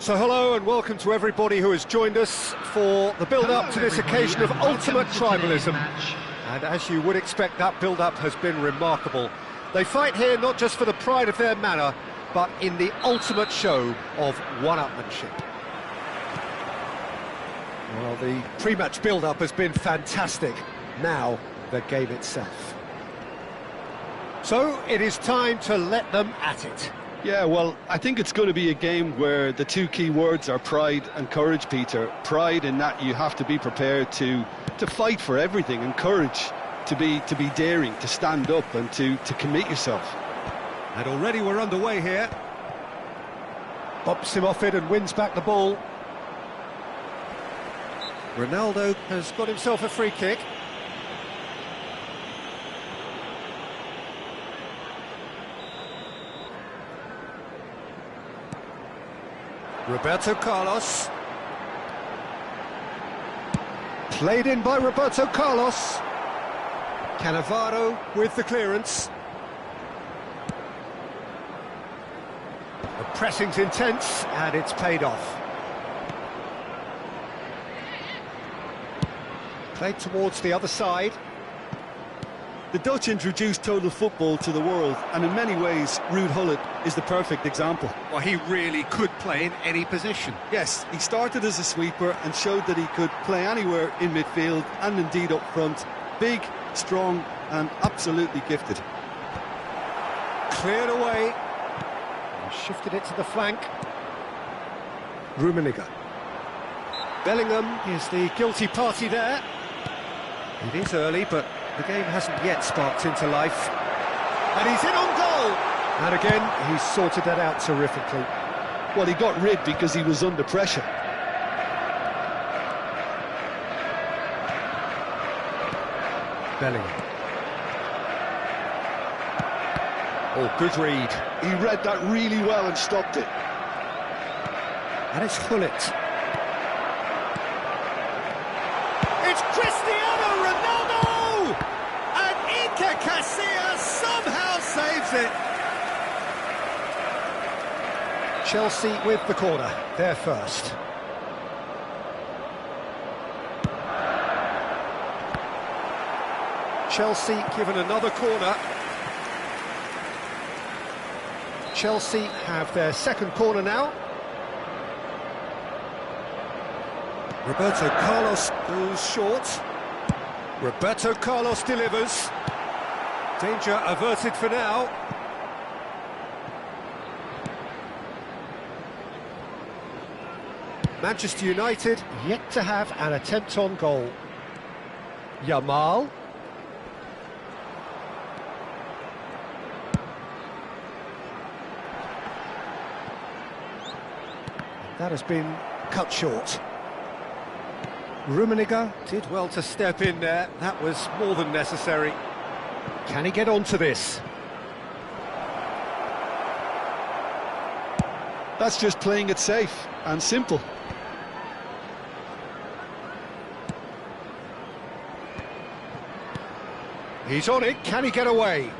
So hello and welcome to everybody who has joined us for the build-up to this occasion of ultimate tribalism. And as you would expect, that build-up has been remarkable. They fight here not just for the pride of their manor, but in the ultimate show of one-upmanship. Well, the pre-match build-up has been fantastic. Now, the game itself. So, it is time to let them at it. Yeah, well, I think it's going to be a game where the two key words are pride and courage, Peter. Pride in that you have to be prepared to fight for everything, and courage to be daring, to stand up and to commit yourself. And already we're underway here. Bops him off it and wins back the ball. Ronaldo has got himself a free kick. Roberto Carlos. Played in by Roberto Carlos. Cannavaro with the clearance. The pressing's intense and it's paid off. Played towards the other side. The Dutch introduced total football to the world, and in many ways, Ruud Gullit is the perfect example. Well, he really could play in any position. Yes, he started as a sweeper and showed that he could play anywhere in midfield and indeed up front. Big, strong and absolutely gifted. Cleared away. And shifted it to the flank. Rummenigge. Bellingham is the guilty party there. It is early, but the game hasn't yet sparked into life. And he's in on goal! And again, he's sorted that out terrifically. Well, he got rid because he was under pressure. Bellingham. Oh, good read. He read that really well and stopped it. And it's Gullit. It's Cristiano Ronaldo! And Iker Casillas somehow saves it. Chelsea with the corner, they're first. Chelsea given another corner. Chelsea have their second corner now. Roberto Carlos goes short. Roberto Carlos delivers. Danger averted for now. Manchester United yet to have an attempt on goal. Yamal. That has been cut short. Rummenigge did well to step in there. That was more than necessary. Can he get onto this? That's just playing it safe and simple. He's on it. Can he get away?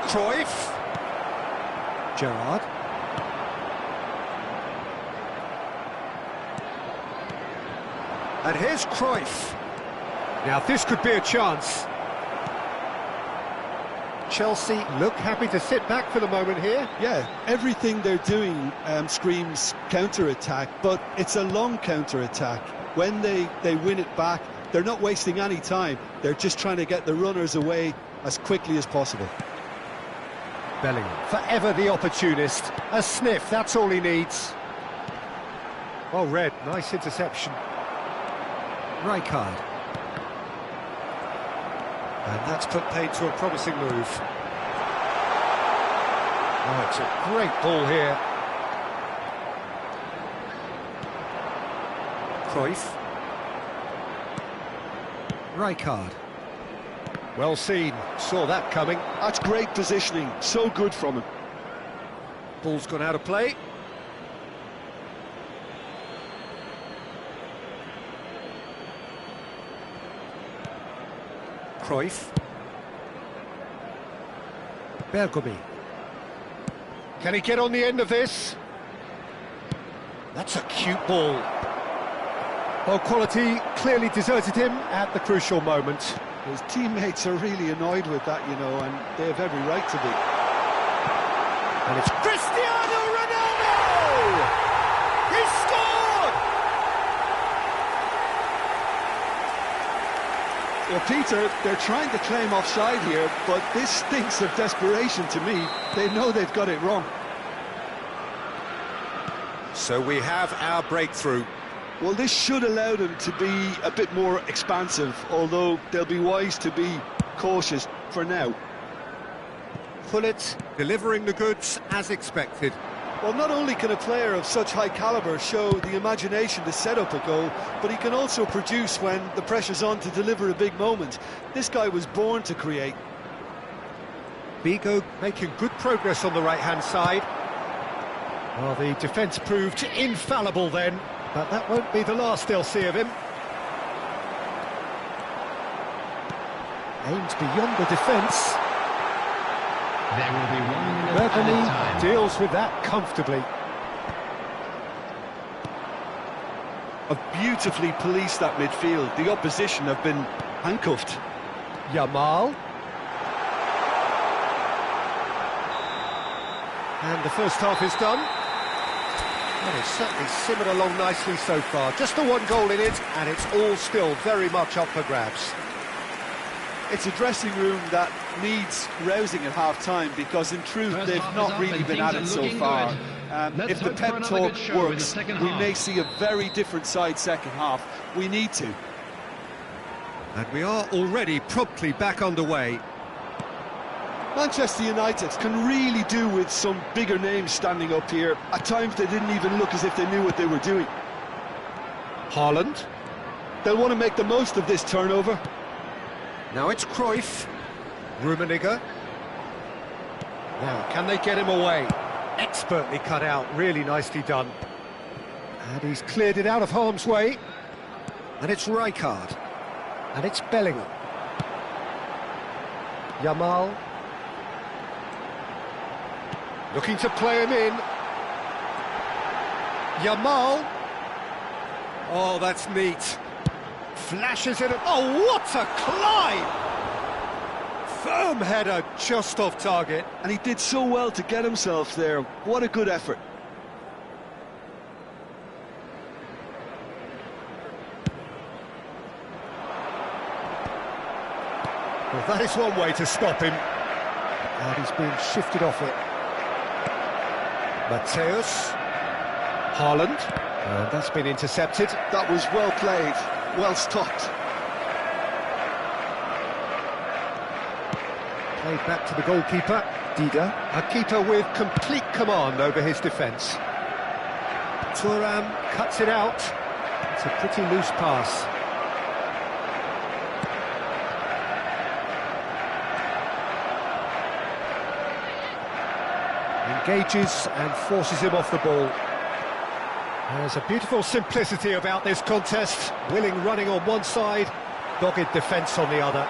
Cruyff. Gerrard. And here's Cruyff. Now this could be a chance. Chelsea look happy to sit back for the moment here. Yeah, everything they're doing screams counter-attack, but it's a long counter-attack. When they win it back, they're not wasting any time. They're just trying to get the runners away as quickly as possible. Bellingham, forever the opportunist. A sniff, that's all he needs. Well read, nice interception. Rijkaard. And that's put paid to a promising move. Oh, it's a great ball here. Cruyff. Rijkaard. Well seen, saw that coming. That's great positioning, so good from him. Ball's gone out of play. Cruyff. Bergomi. Can he get on the end of this? That's a cute ball. Well, quality clearly deserted him at the crucial moment. His teammates are really annoyed with that, you know, and they have every right to be. And it's Cristiano Ronaldo! He scored! Well, Peter, they're trying to claim offside here, but this stinks of desperation to me. They know they've got it wrong. So we have our breakthrough. Well, this should allow them to be a bit more expansive, although they'll be wise to be cautious for now. Pullet delivering the goods as expected. Well, not only can a player of such high calibre show the imagination to set up a goal, but he can also produce when the pressure's on to deliver a big moment. This guy was born to create. Vigo making good progress on the right-hand side. Well, the defence proved infallible then, but that won't be the last they'll see of him. Aims beyond the defence. There will be 1 minute Bethany time. deals with that comfortably. Have beautifully policed that midfield. The opposition have been handcuffed. Yamal. And the first half is done. Well, it's certainly simmered along nicely so far. Just the one goal in it, and it's all still very much up for grabs. It's a dressing room that needs rousing at half-time, because in truth First they've half is not up really and been things at are it so looking far. good. Let's If the hope for pep another good talk show in the works, second we half. may see a very different side second half. We need to. And we are already promptly back underway. Manchester United can really do with some bigger names standing up here. At times they didn't even look as if they knew what they were doing. Haaland. They'll want to make the most of this turnover. Now it's Cruyff. Rummenigge. Now, can they get him away? Expertly cut out, really nicely done. And he's cleared it out of harm's way. And it's Rijkaard. And it's Bellingham. Yamal. Looking to play him in. Yamal. Oh, that's neat. Flashes it. Oh, what a climb! Firm header just off target. And he did so well to get himself there. What a good effort. Well, that is one way to stop him. And he's being shifted off it. Matthäus. Haaland. And that's been intercepted. That was well played, well stopped. Played back to the goalkeeper, Dida. A keeper with complete command over his defence. Thuram cuts it out. It's a pretty loose pass. Engages and forces him off the ball. There's a beautiful simplicity about this contest. Willing running on one side, dogged defence on the other.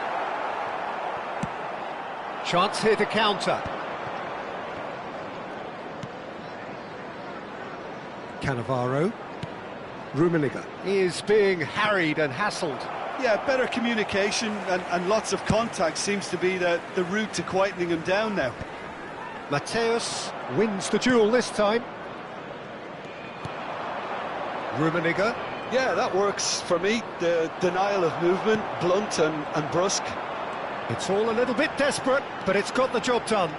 Chance here to counter. Cannavaro. Rummenigge is being harried and hassled. Yeah, better communication and lots of contact seems to be the route to quietening him down now. Matthäus wins the duel this time. Rummenigge. Yeah, that works for me. The denial of movement, blunt and brusque. It's all a little bit desperate, but it's got the job done.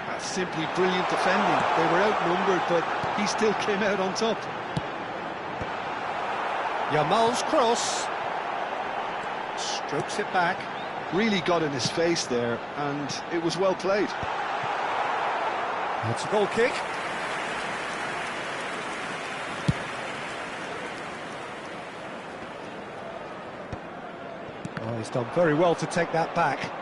That's simply brilliant defending. They were outnumbered, but he still came out on top. Yamal's cross. Strokes it back. Really got in his face there, and it was well played. It's a goal kick. Oh, he's done very well to take that back.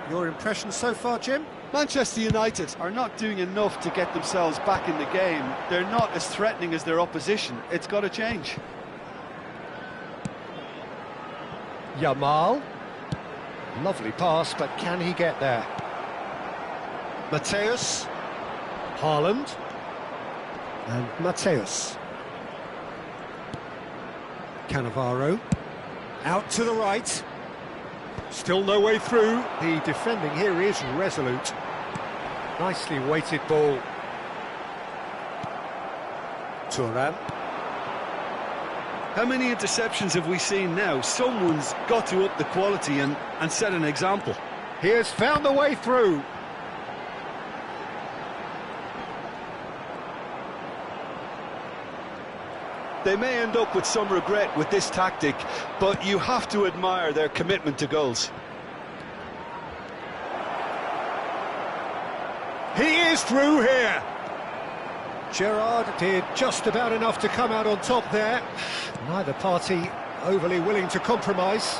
Your impression so far, Jim? Manchester United are not doing enough to get themselves back in the game. They're not as threatening as their opposition. It's got to change. Yamal. Lovely pass, but can he get there? Matthäus. Haaland. And Matthäus. Cannavaro. Out to the right. Still no way through. The defending here is resolute. Nicely weighted ball. Thuram. How many interceptions have we seen now? Someone's got to up the quality and set an example. He has found the way through. They may end up with some regret with this tactic, but you have to admire their commitment to goals. He is through here. Gerrard did just about enough to come out on top there. Neither party overly willing to compromise.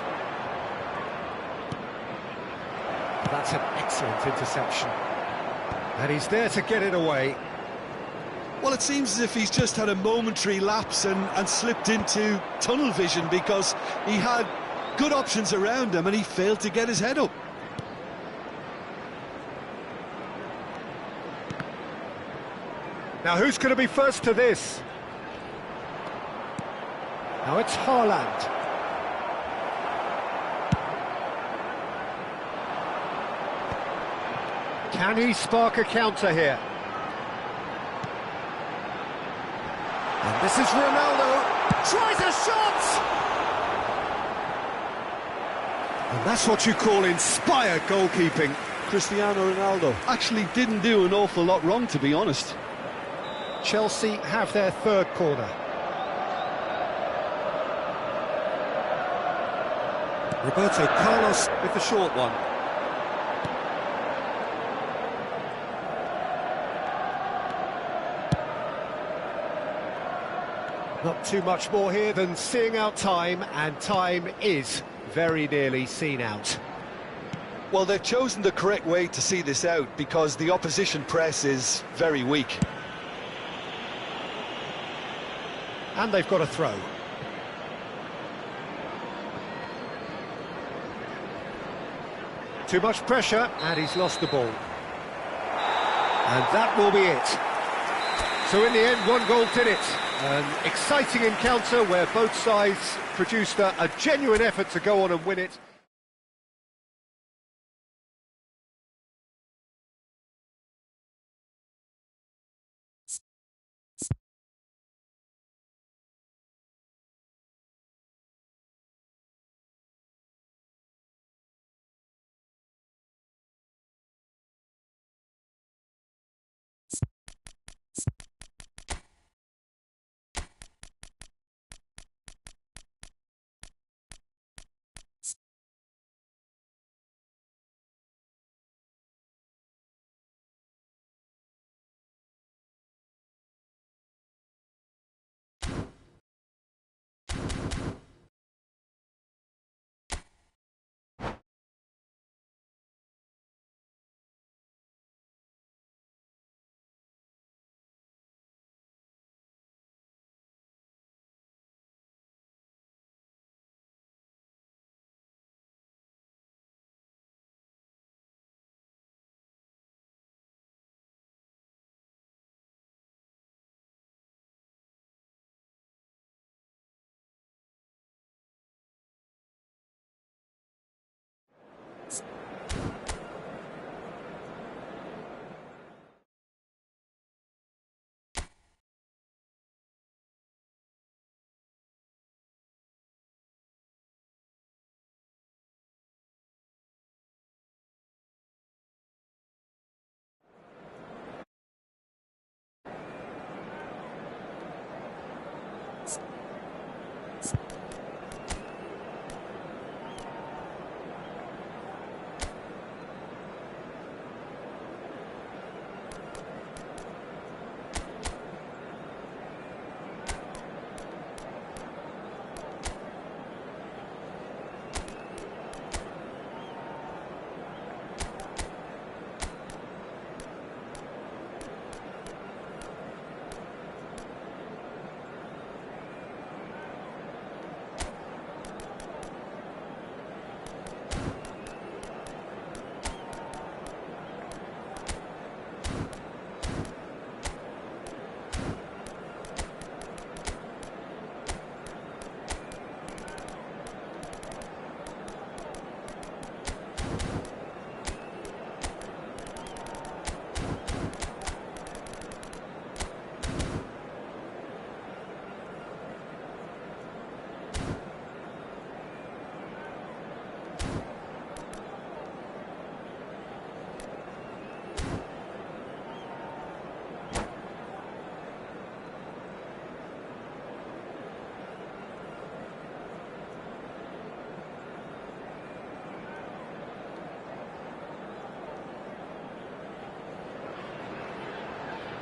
That's an excellent interception. And he's there to get it away. Well, it seems as if he's just had a momentary lapse and slipped into tunnel vision, because he had good options around him and he failed to get his head up. Now who's going to be first to this? Now it's Haaland. Can he spark a counter here? And this is Ronaldo. Tries a shot! And that's what you call inspired goalkeeping. Cristiano Ronaldo actually didn't do an awful lot wrong, to be honest. Chelsea have their third corner. Roberto Carlos with the short one. Not too much more here than seeing out time, and time is very nearly seen out. Well, they've chosen the correct way to see this out, because the opposition press is very weak. And they've got a throw. Too much pressure, and he's lost the ball. And that will be it. So in the end, one goal did it. An exciting encounter where both sides produced a genuine effort to go on and win it.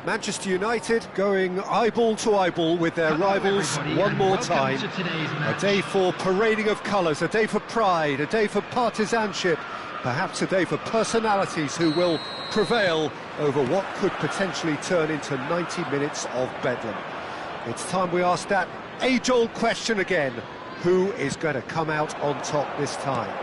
Manchester United going eyeball to eyeball with their rivals one more time. A day for parading of colours, a day for pride, a day for partisanship, perhaps a day for personalities who will prevail over what could potentially turn into 90 minutes of bedlam. It's time we ask that age-old question again: who is going to come out on top this time?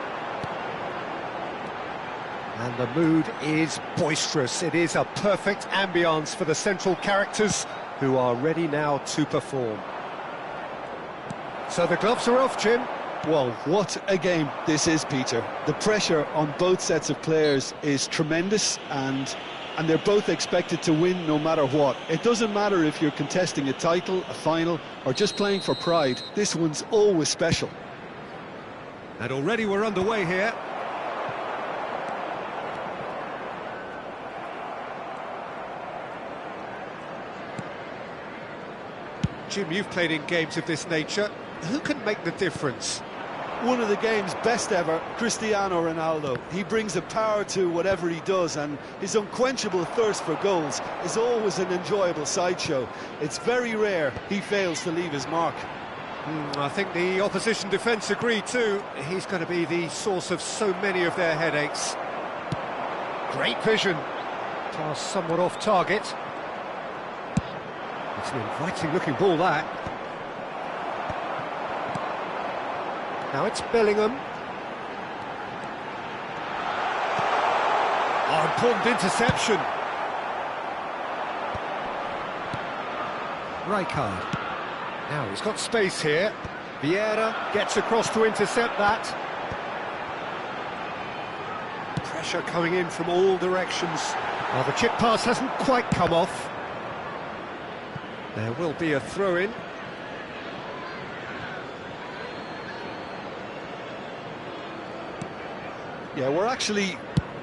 And the mood is boisterous. It is a perfect ambience for the central characters who are ready now to perform. So the gloves are off, Jim. Well, what a game this is, Peter. The pressure on both sets of players is tremendous, and they're both expected to win no matter what. It doesn't matter if you're contesting a title, a final, or just playing for pride. This one's always special. And already we're underway here. Jim, you've played in games of this nature. Who can make the difference? One of the game's best ever, Cristiano Ronaldo. He brings a power to whatever he does, and his unquenchable thirst for goals is always an enjoyable sideshow. It's very rare he fails to leave his mark. I think the opposition defence agree too. He's going to be the source of so many of their headaches. Great vision. Pass somewhat off target. It's an inviting-looking ball, that. Now it's Bellingham. Oh, important interception. Rijkaard. Now he's got space here. Vieira gets across to intercept that. Pressure coming in from all directions. Well, the chip pass hasn't quite come off. There will be a throw-in. Yeah, we're actually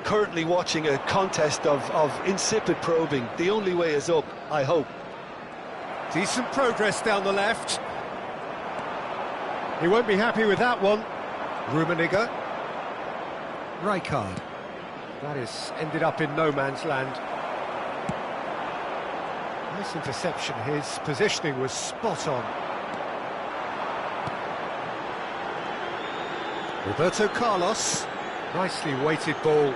currently watching a contest of insipid probing. The only way is up, I hope. Decent progress down the left. He won't be happy with that one. Rummenigge. Rijkaard. That is ended up in no man's land. Nice interception. His positioning was spot on. Roberto Carlos. Nicely weighted ball.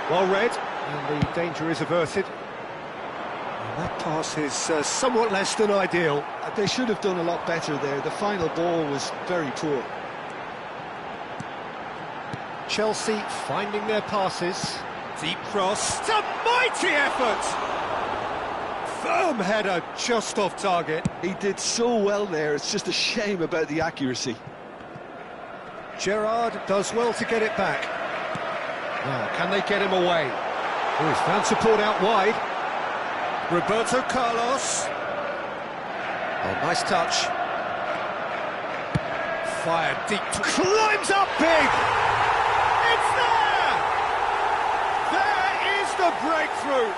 Well read, and the danger is averted. And that pass is somewhat less than ideal. They should have done a lot better there. The final ball was very poor. Chelsea finding their passes. Deep cross. It's a mighty effort! Firm header just off target. He did so well there, it's just a shame about the accuracy. Gerrard does well to get it back. Now, can they get him away? Oh, he's found support out wide. Roberto Carlos. Oh, nice touch. Fired deep. Climbs up big! It's there! There is the breakthrough!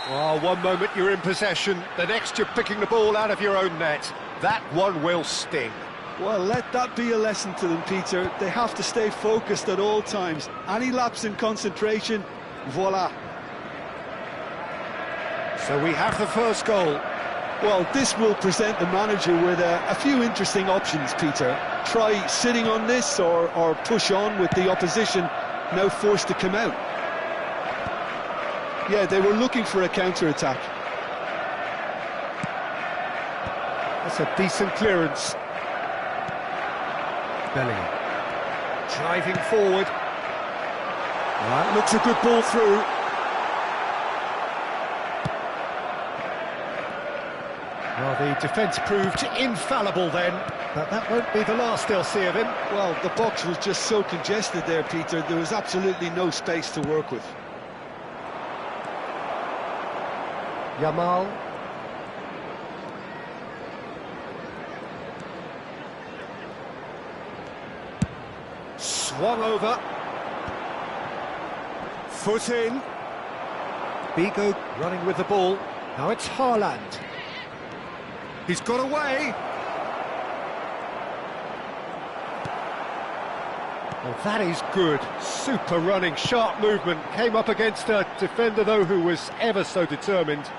Oh, one moment you're in possession, the next you're picking the ball out of your own net. That one will sting. Well, let that be a lesson to them, Peter. They have to stay focused at all times. Any lapse in concentration, voila. So we have the first goal. Well, this will present the manager with a few interesting options, Peter. Try sitting on this or push on with the opposition now forced to come out. Yeah, they were looking for a counter-attack. That's a decent clearance. Bellingham. Driving forward. That looks a good ball through. Well, the defence proved infallible then, but that won't be the last they'll see of him. Well, the box was just so congested there, Peter. There was absolutely no space to work with. Yamal. Swung over. Foot in. Bigo running with the ball. Now it's Haaland. He's got away. Well, that is good. Super running, sharp movement. Came up against a defender, though, who was ever so determined.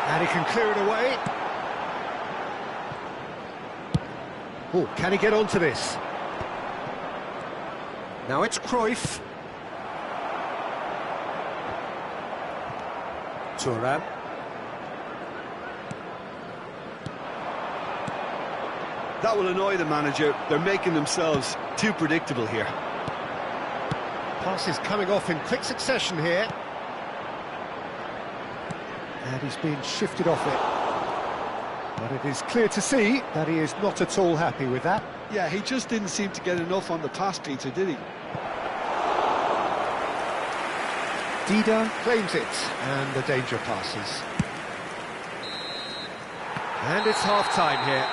And he can clear it away. Oh, can he get onto this? Now it's Cruyff. Thuram. That will annoy the manager. They're making themselves too predictable here. Passes coming off in quick succession here. And he's being shifted off it. But it is clear to see that he is not at all happy with that. Yeah, he just didn't seem to get enough on the pass, Peter, did he? Dida claims it, and the danger passes. And it's half-time here.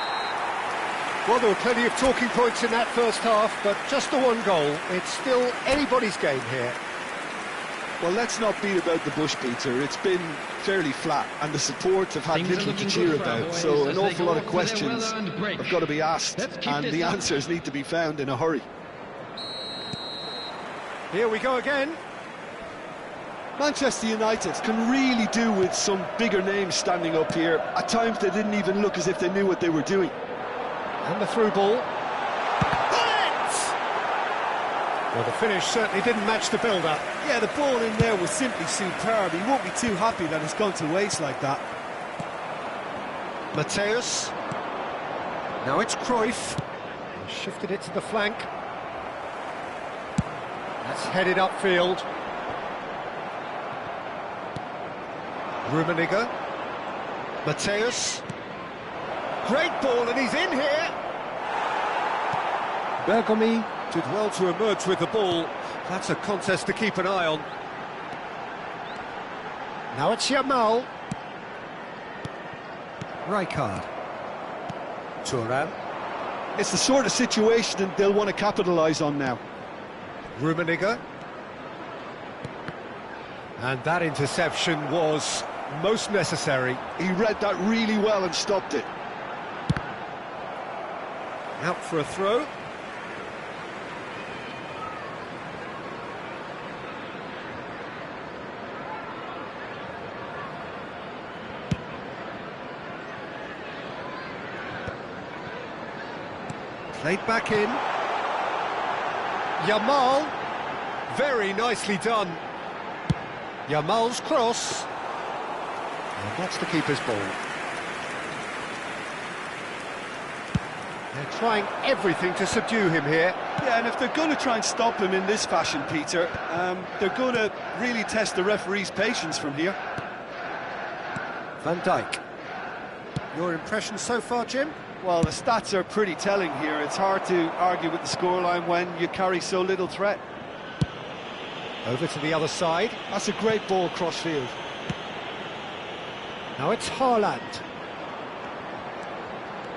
Well, there were plenty of talking points in that first half, but just the one goal. It's still anybody's game here. Well, let's not beat about the bush, Peter. It's been fairly flat, and the support have had little to cheer about, so an awful lot of questions have got to be asked, and the answers need to be found in a hurry. Here we go again. Manchester United can really do with some bigger names standing up here. At times they didn't even look as if they knew what they were doing. And the through ball. Well, the finish certainly didn't match the build-up. Yeah, the ball in there was simply superb. He won't be too happy that it's gone to waste like that. Mateus. Now it's Cruyff. He shifted it to the flank. That's headed upfield. Rummenigge. Mateus. Great ball, and he's in here. Bergomi did well to emerge with the ball. That's a contest to keep an eye on. Now it's Yamal. Rijkaard. Thuram. It's the sort of situation that they'll want to capitalise on now. Rummenigge. And that interception was most necessary. He read that really well and stopped it. Out for a throw. Played back in. Yamal. Very nicely done. Yamal's cross. And that's the keeper's ball. They're trying everything to subdue him here. Yeah, and if they're going to try and stop him in this fashion, Peter, they're going to really test the referee's patience from here. Van Dijk. Your impression so far, Jim? Well, the stats are pretty telling here. It's hard to argue with the scoreline when you carry so little threat. Over to the other side. That's a great ball cross-field. Now it's Haaland.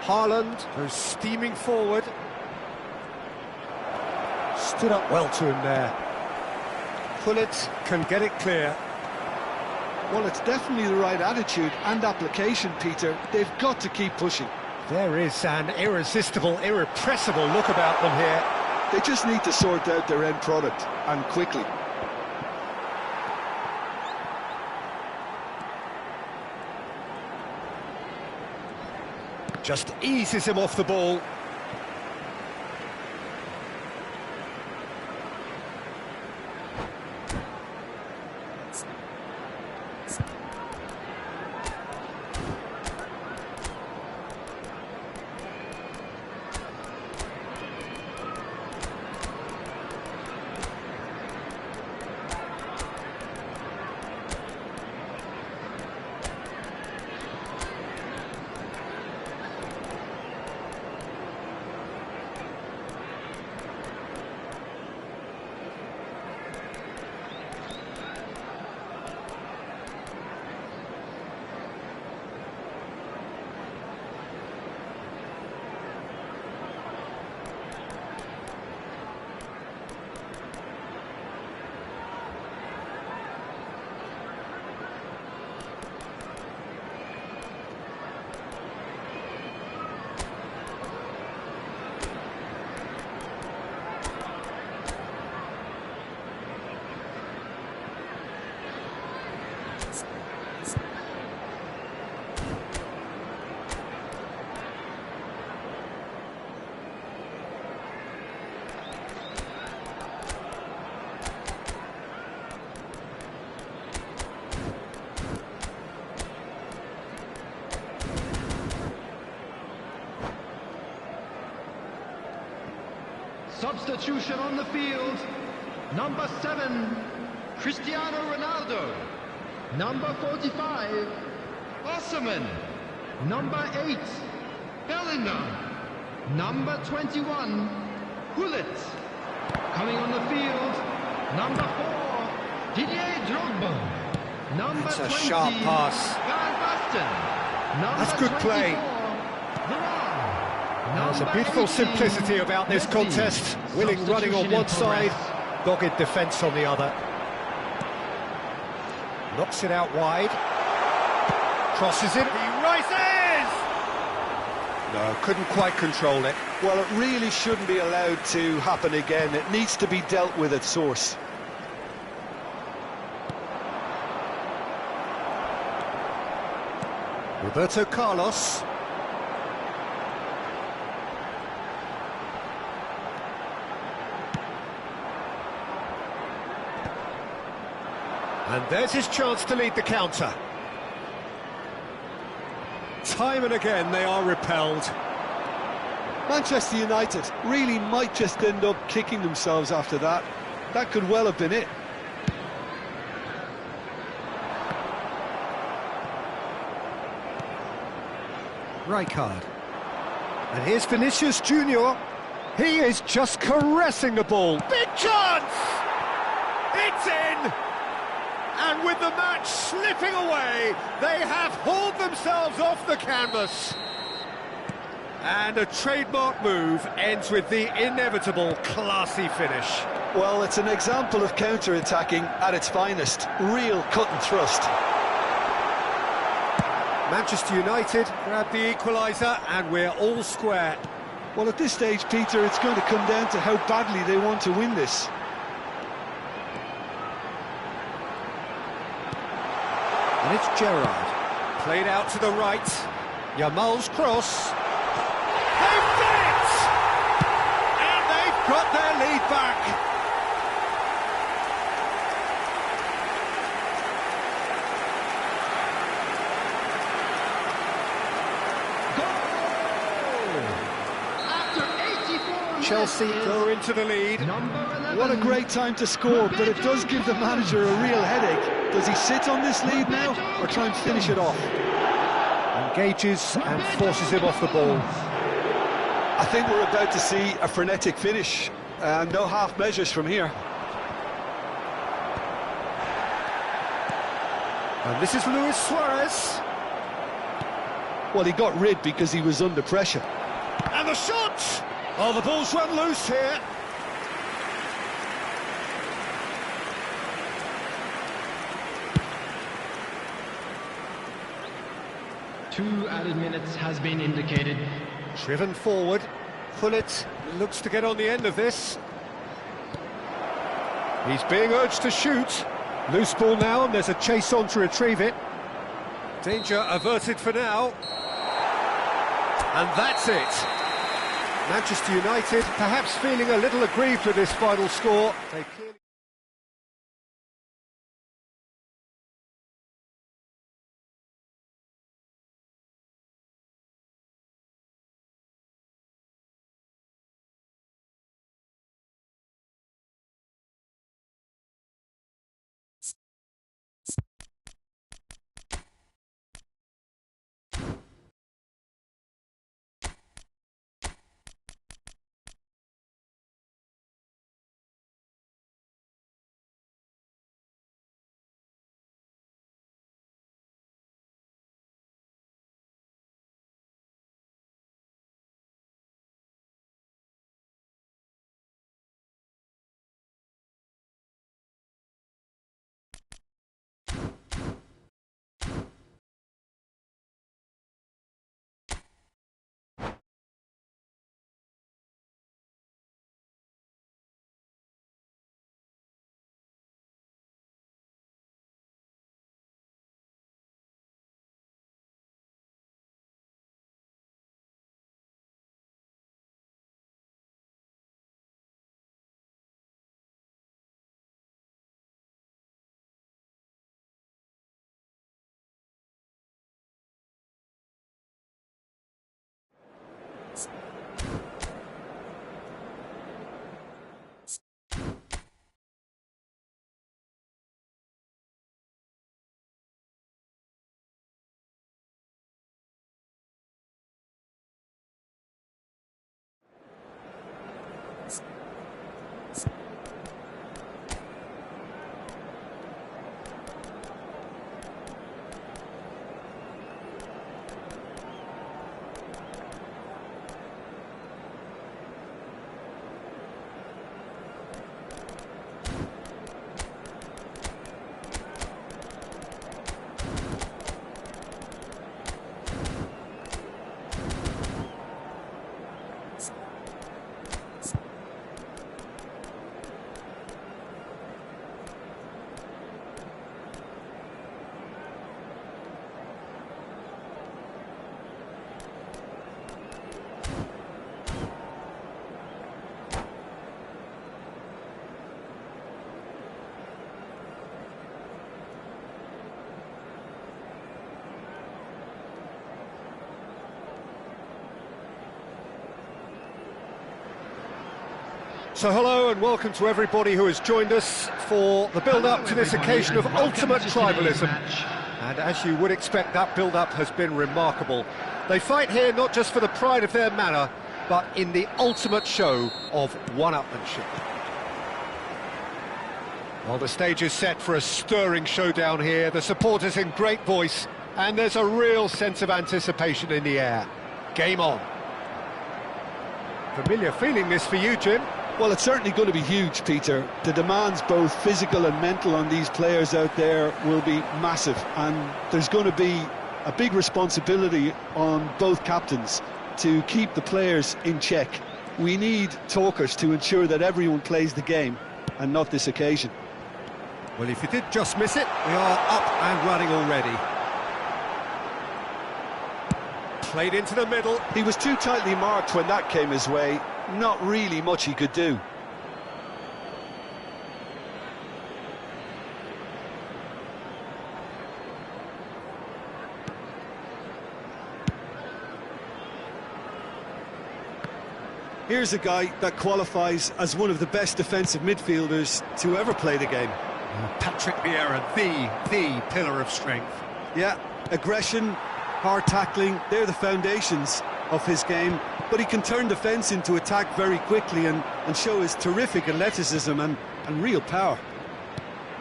Haaland goes steaming forward. Stood up well to him there. Pullet can get it clear. Well, it's definitely the right attitude and application, Peter. They've got to keep pushing. There is an irresistible, irrepressible look about them here. They just need to sort out their end product, and quickly. Just eases him off the ball. Substitution on the field. Number 7, Cristiano Ronaldo. Number 45, Osimhen. Number 8, Bellingham. Number 21, Gullit. Coming on the field, number 4, Didier Drogba. Number That's a 20, sharp pass. Van Basten. Number That's good play. 24, Varane. There's a Number beautiful 18, simplicity about this Messi. contest. Willing running on Substitution one in side, progress. dogged defence on the other. Knocks it out wide. Crosses it. He rises! No, couldn't quite control it. Well, it really shouldn't be allowed to happen again. It needs to be dealt with at source. Roberto Carlos. And there's his chance to lead the counter. Time and again they are repelled. Manchester United really might just end up kicking themselves after that. That could well have been it. Rijkaard. And here's Vinicius Junior. He is just caressing the ball. Big chance! It's in! And with the match slipping away, they have hauled themselves off the canvas. And a trademark move ends with the inevitable classy finish. Well, it's an example of counter-attacking at its finest. Real cut and thrust. Manchester United grab the equaliser and we're all square. Well, at this stage, Peter, it's going to come down to how badly they want to win this. And it's Gerrard. Played out to the right. Yamal's cross. They've done it! And they've got their lead back. Chelsea go into the lead. What a great time to score, but it does give the manager a real headache. Does he sit on this lead now, or try and finish it off? Engages and forces him off the ball. I think we're about to see a frenetic finish. No half measures from here. And this is Luis Suarez. Well, he got rid because he was under pressure. And the shot! Oh, the ball's run loose here. Two added minutes has been indicated. Driven forward. Gullit looks to get on the end of this. He's being urged to shoot. Loose ball now, and there's a chase on to retrieve it. Danger averted for now. And that's it. Manchester United perhaps feeling a little aggrieved with this final score. They clearly So hello and welcome to everybody who has joined us for the build-up to this occasion of ultimate tribalism. And as you would expect, that build-up has been remarkable. They fight here not just for the pride of their manor, but in the ultimate show of one-upmanship. Well, the stage is set for a stirring showdown here. The supporters in great voice, and there's a real sense of anticipation in the air. Game on. Familiar feeling this for you, Jim? Well, it's certainly going to be huge, Peter. The demands, both physical and mental, on these players out there will be massive, and there's going to be a big responsibility on both captains to keep the players in check. We need talkers to ensure that everyone plays the game, and not this occasion. Well, if you did just miss it, we are up and running already. Played into the middle. He was too tightly marked when that came his way. Not really much he could do. Here's a guy that qualifies as one of the best defensive midfielders to ever play the game. Patrick Vieira, the pillar of strength. Yeah, aggression, hard tackling, they're the foundations of his game, but he can turn defence into attack very quickly and show his terrific athleticism and real power.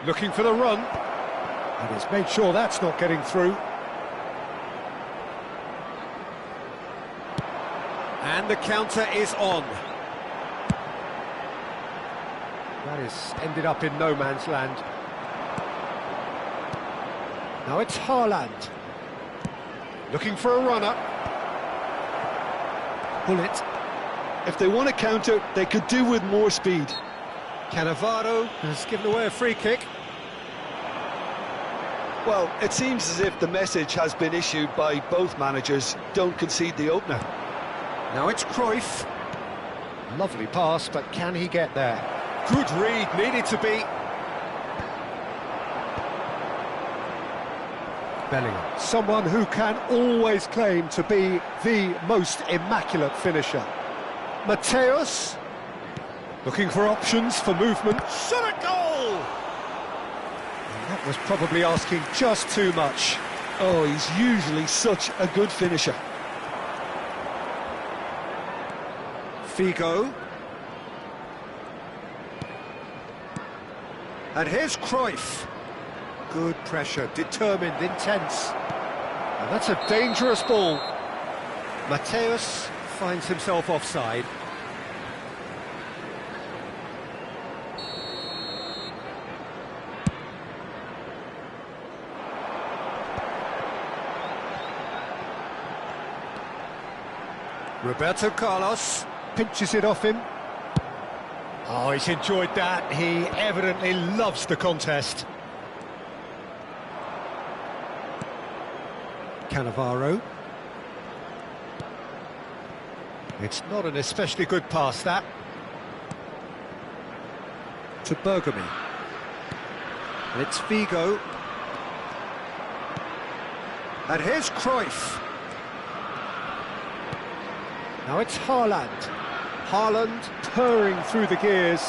Looking for the run, and he's made sure that's not getting through. And the counter is on. That is ended up in no man's land. Now it's Haaland. Looking for a runner. Bullet. If they want to counter, they could do with more speed. Cannavaro has given away a free kick. Well, it seems as if the message has been issued by both managers: don't concede the opener. Now it's Cruyff. Lovely pass, but can he get there? Good read, needed to be. Bellingham, someone who can always claim to be the most immaculate finisher. Mateus, looking for options for movement. Shot a goal! And that was probably asking just too much. Oh, he's usually such a good finisher. Figo. And here's Cruyff. Good pressure, determined, intense. And that's a dangerous ball. Mateus finds himself offside. Roberto Carlos pinches it off him. Oh, he's enjoyed that. He evidently loves the contest. Cannavaro. It's not an especially good pass, that. To Bergamy. And it's Figo. And here's Cruyff. Now it's Haaland. Haaland purring through the gears.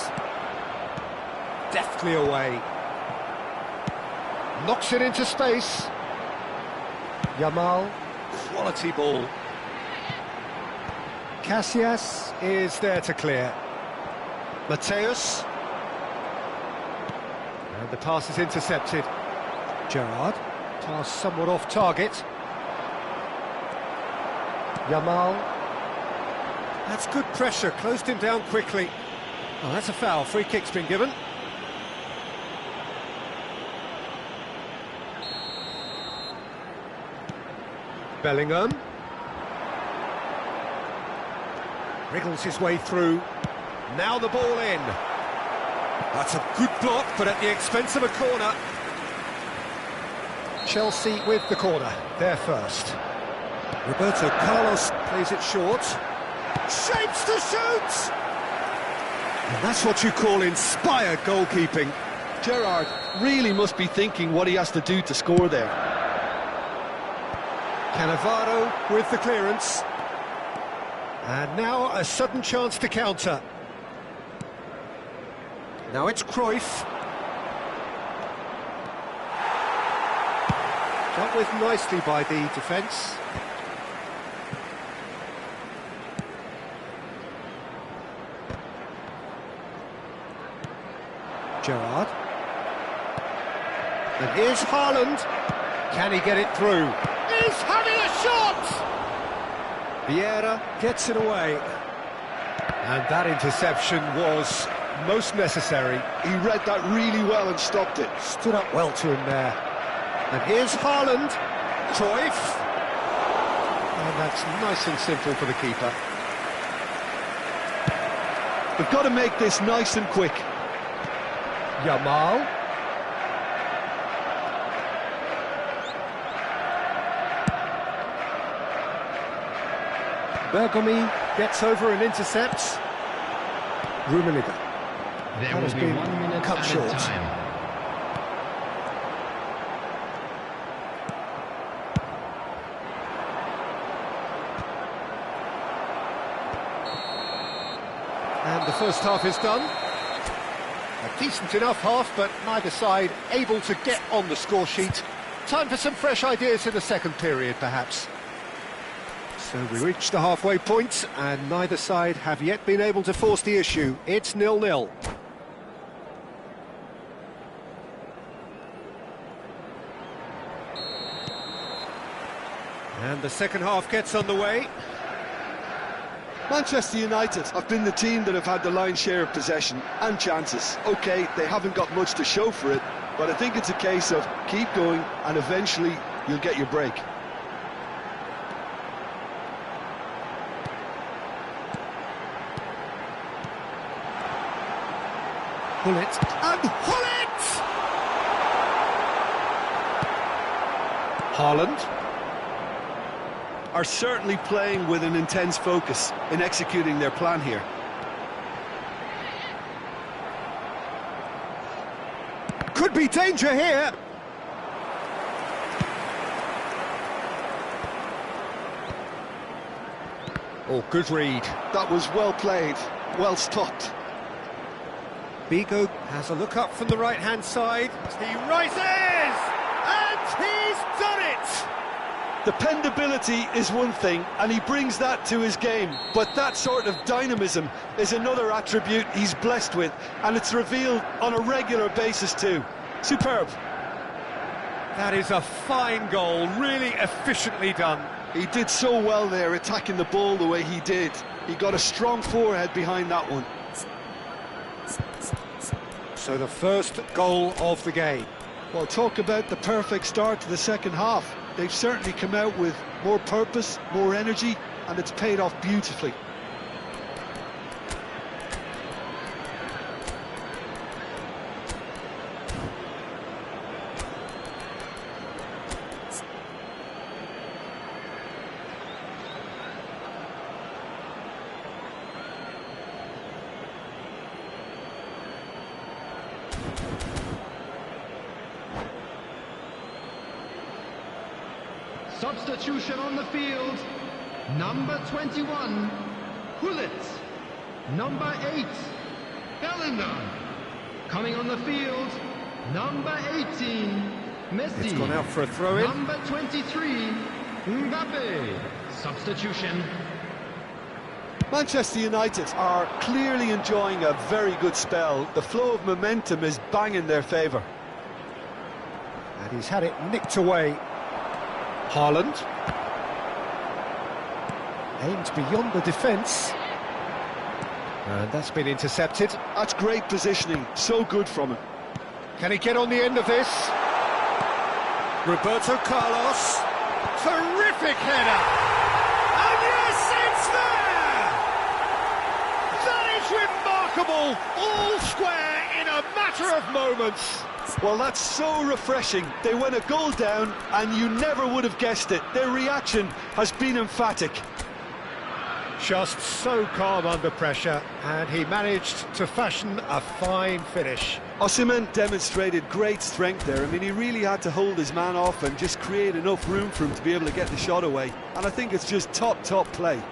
Deftly away. Knocks it into space. Yamal, quality ball. Casillas is there to clear. Mateus. And the pass is intercepted. Gerrard. Pass somewhat off target. Yamal. That's good pressure, closed him down quickly. Oh, that's a foul. Free kick's been given. Bellingham. Wriggles his way through. Now the ball in. That's a good block, but at the expense of a corner. Chelsea with the corner, there first. Roberto Carlos plays it short. Shapes to shoot! And that's what you call inspired goalkeeping. Gerrard really must be thinking what he has to do to score there. Cannavaro with the clearance. And now a sudden chance to counter. Now it's Cruyff. Dealt with nicely by the defence. Gerrard. And here's Haaland. Can he get it through? He's having a shot! Vieira gets it away. And that interception was most necessary. He read that really well and stopped it. Stood up well to him there. And here's Haaland. Cruyff. And that's nice and simple for the keeper. They've got to make this nice and quick. Yamal. Bergomi gets over and intercepts. Rummenigge. There That will has be been 1 minute cut added short. time. And the first half is done. A decent enough half, but neither side able to get on the score sheet. Time for some fresh ideas in the second period, perhaps. So we reach the halfway point, and neither side have yet been able to force the issue. It's 0-0. And the second half gets underway. Manchester United have been the team that have had the lion's share of possession and chances. OK, they haven't got much to show for it, but I think it's a case of keep going and eventually you'll get your break. Gullit, and Gullit! Haaland. Are certainly playing with an intense focus in executing their plan here. Could be danger here. Oh, good read. That was well played, well stopped. Bigo has a look up from the right-hand side. He rises! And he's done it! Dependability is one thing, and he brings that to his game, but that sort of dynamism is another attribute he's blessed with, and it's revealed on a regular basis too. Superb. That is a fine goal, really efficiently done. He did so well there, attacking the ball the way he did. He got a strong forehead behind that one. So the first goal of the game. Well, talk about the perfect start to the second half. They've certainly come out with more purpose, more energy, and it's paid off beautifully. Substitution on the field. Number 21, Gullit. Number 8, Bellingham. Coming on the field, number 18, Messi. It's gone out for a throw-in. Number 23, Mbappe. Substitution. Manchester United are clearly enjoying a very good spell. The flow of momentum is bang in their favour. And he's had it nicked away. Haaland. Aimed beyond the defence. And that's been intercepted. That's great positioning, so good from him. Can he get on the end of this? Roberto Carlos. Terrific header! And yes, it's there! That is remarkable! All square in a matter of moments. Well, that's so refreshing. They went a goal down and you never would have guessed it. Their reaction has been emphatic. Just so calm under pressure, and he managed to fashion a fine finish. Osimhen demonstrated great strength there. I mean, he really had to hold his man off and just create enough room for him to be able to get the shot away. And I think it's just top play.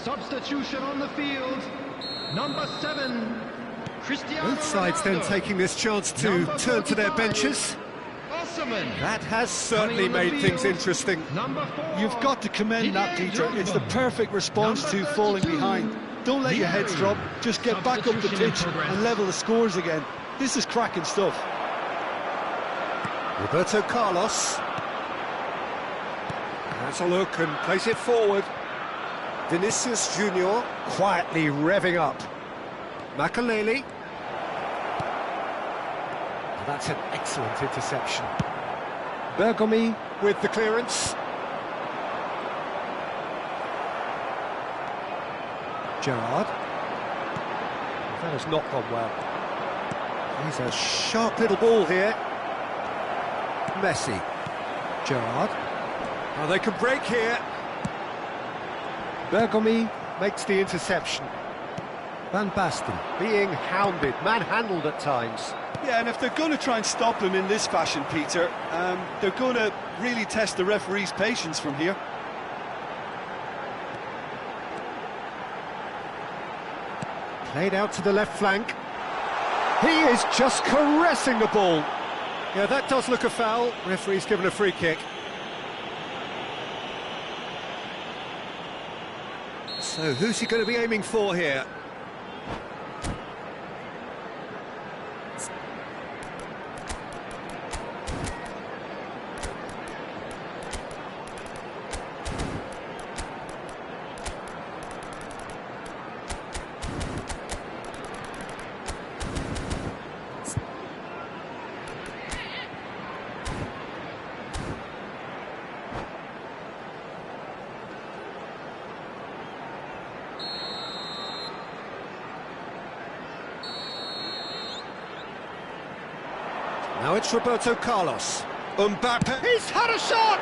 Substitution on the field. Number 7, Cristiano Both sides then Ronaldo. taking this chance to Number turn to their 45, benches. Osimhen. That has certainly Coming on the made things field. interesting. Number 4. You've got to commend that, Peter. It's the perfect response to Number falling 32, behind. Don't let your heads drop. Just get back up the Substitution in pitch progress. and level the scores again. This is cracking stuff. Roberto Carlos. Has a look and plays it forward. Vinicius Junior quietly revving up. Makaleli. That's an excellent interception. Bergomi with the clearance. Gerrard. That has not gone well. He's a sharp little ball here. Messi. Gerrard. Now they can break here. Bergomi makes the interception. Van Basten being hounded, manhandled at times. Yeah, and if they're going to try and stop him in this fashion, Peter, they're going to really test the referee's patience from here. Played out to the left flank. He is just caressing the ball. Yeah, that does look a foul. Referee's given a free kick. So who's he going to be aiming for here? Now it's Roberto Carlos. Mbappe. He's had a shot!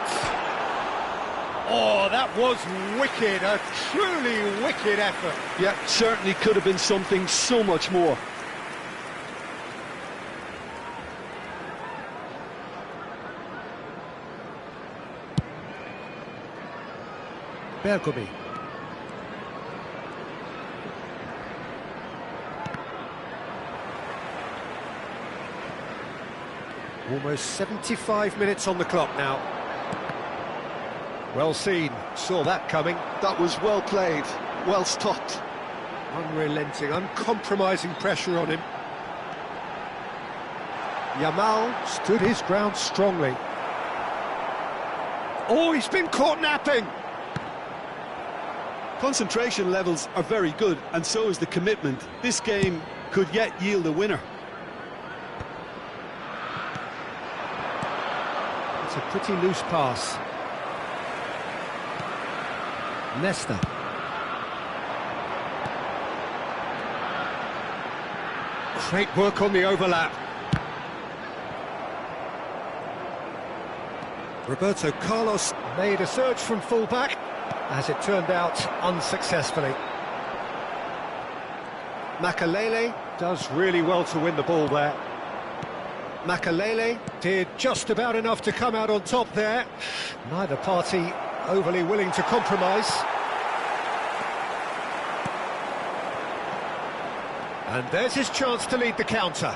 Oh, that was wicked. A truly wicked effort. Yeah, certainly could have been something so much more. Bergomi. Almost 75 minutes on the clock now. Well seen, saw that coming. That was well played, well stopped. Unrelenting, uncompromising pressure on him. Yamal stood his ground strongly. Oh, he's been caught napping! Concentration levels are very good, and so is the commitment. This game could yet yield a winner. It's a pretty loose pass. Nesta. Great work on the overlap. Roberto Carlos made a surge from full-back, as it turned out unsuccessfully. Makalele does really well to win the ball there. Makalele did just about enough to come out on top there. Neither party overly willing to compromise. And there's his chance to lead the counter.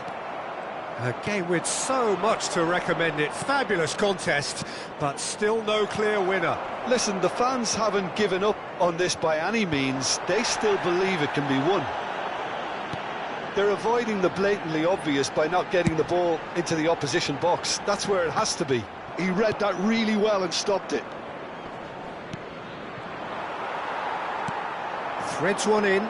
A game with so much to recommend it. Fabulous contest, but still no clear winner. Listen, the fans haven't given up on this by any means. They still believe it can be won. They're avoiding the blatantly obvious by not getting the ball into the opposition box. That's where it has to be. He read that really well and stopped it. Threads one in.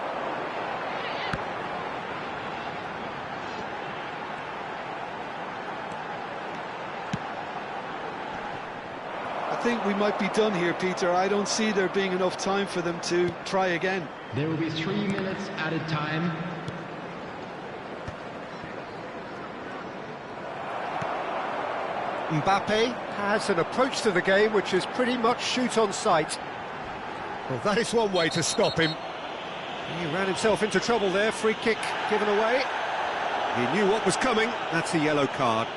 I think we might be done here, Peter. I don't see there being enough time for them to try again. There will be 3 minutes added time. Mbappe has an approach to the game which is pretty much shoot on sight. Well, that is one way to stop him. He ran himself into trouble there, free kick given away. He knew what was coming, that's a yellow card.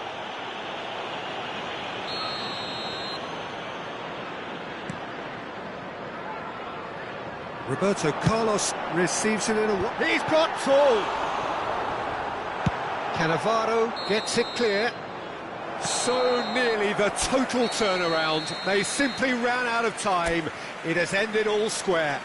Roberto Carlos receives it in a... He's got full! Cannavaro gets it clear. So nearly the total turnaround. They simply ran out of time. It has ended all square.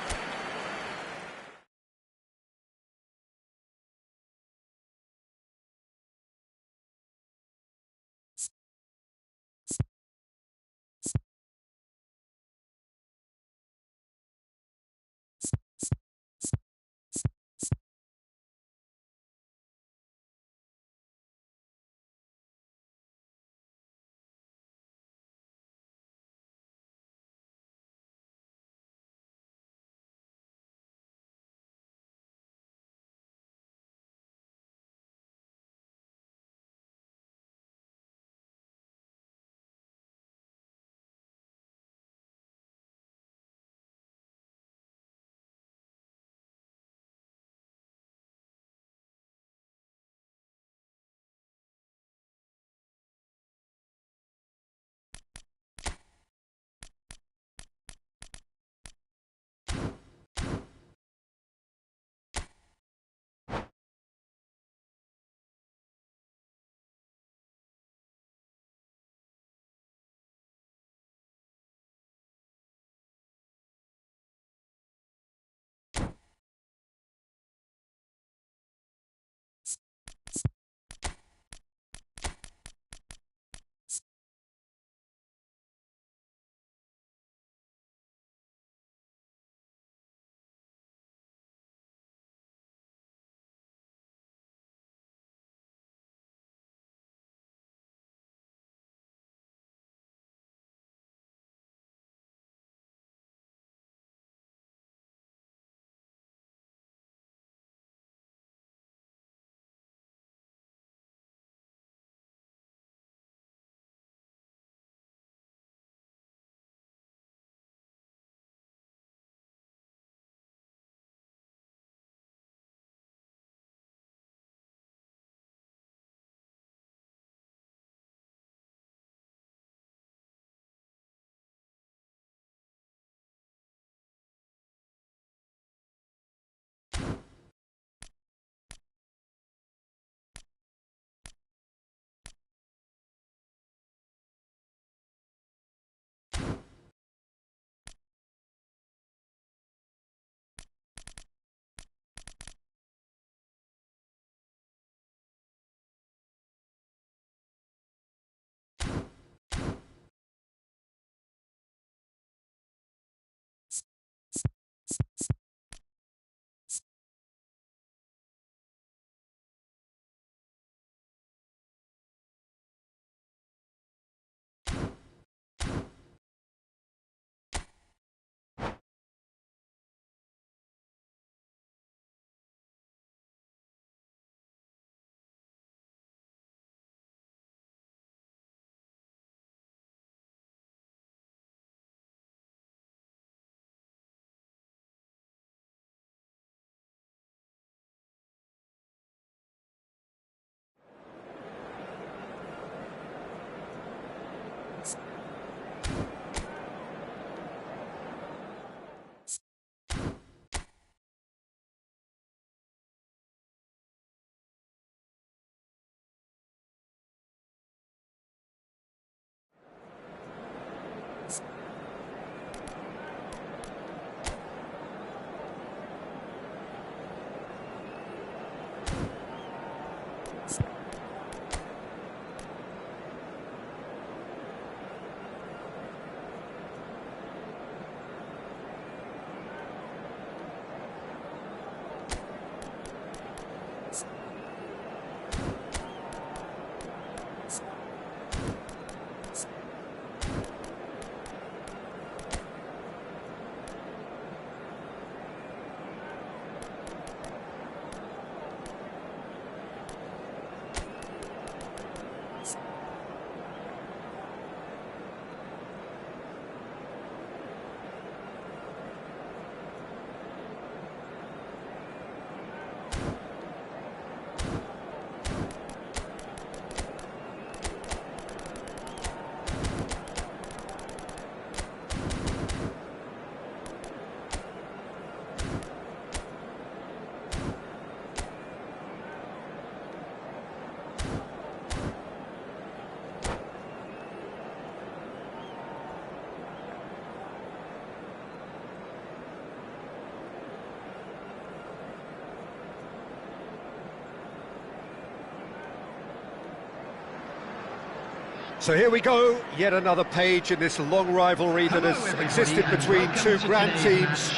So here we go, yet another page in this long rivalry that has existed between two grand teams.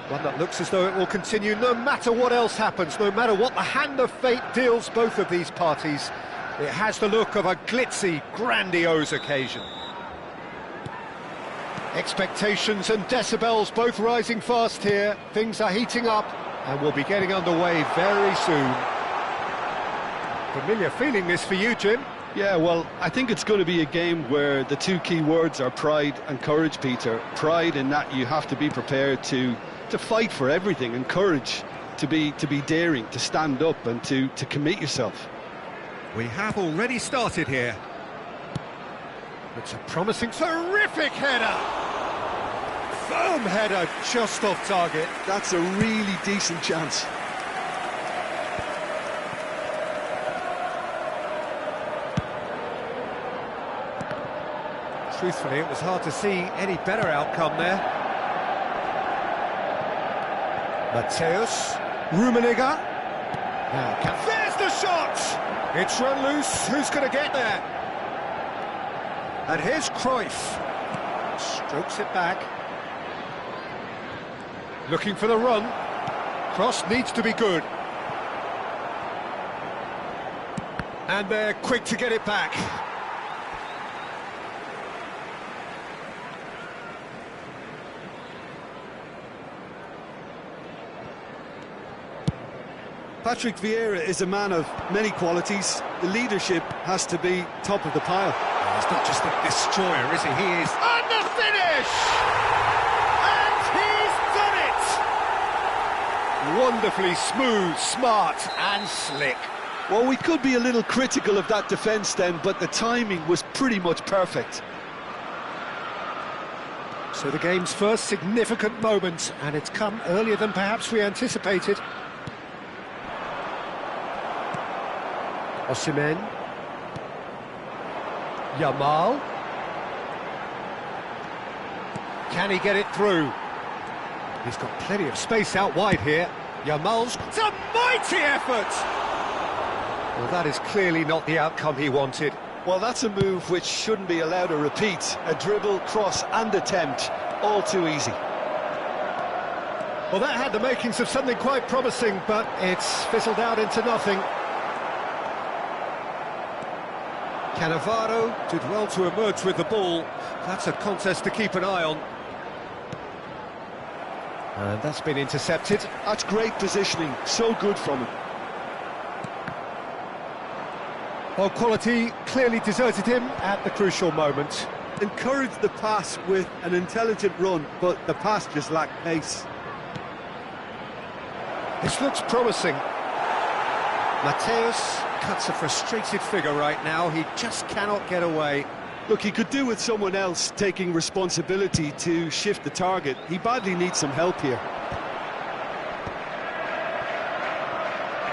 One that looks as though it will continue no matter what else happens, no matter what the hand of fate deals both of these parties. It has the look of a glitzy, grandiose occasion. Expectations and decibels both rising fast here. Things are heating up and we'll be getting underway very soon. Familiar feeling this for you, Jim? Yeah, well, I think it's going to be a game where the two key words are pride and courage, Peter. Pride in that you have to be prepared to fight for everything, and courage to be daring, to stand up and to commit yourself. We have already started here. It's a promising, terrific header! Firm header, just off target. That's a really decent chance. Truthfully, it was hard to see any better outcome there. Matthäus, Rummenigge. There's the shot! It's run loose, who's going to get there? And here's Cruyff. Strokes it back. Looking for the run. Cross needs to be good. And they're quick to get it back. Patrick Vieira is a man of many qualities. The leadership has to be top of the pile. He's not just a destroyer, is he? He is... And the finish! And he's done it! Wonderfully smooth, smart and slick. Well, we could be a little critical of that defence then, but the timing was pretty much perfect. So the game's first significant moment, and it's come earlier than perhaps we anticipated. Osimhen. Yamal. Can he get it through? He's got plenty of space out wide here. Yamal's... It's a mighty effort! Well, that is clearly not the outcome he wanted. Well, that's a move which shouldn't be allowed to repeat. A dribble, cross and attempt, all too easy. Well, that had the makings of something quite promising, but it's fizzled out into nothing. Cannavaro did well to emerge with the ball. That's a contest to keep an eye on. And that's been intercepted. That's great positioning, so good from him. Well, quality clearly deserted him at the crucial moment. Encouraged the pass with an intelligent run, but the pass just lacked pace. This looks promising. Matthäus cuts a frustrated figure right now. He just cannot get away. Look, he could do with someone else taking responsibility to shift the target. He badly needs some help here.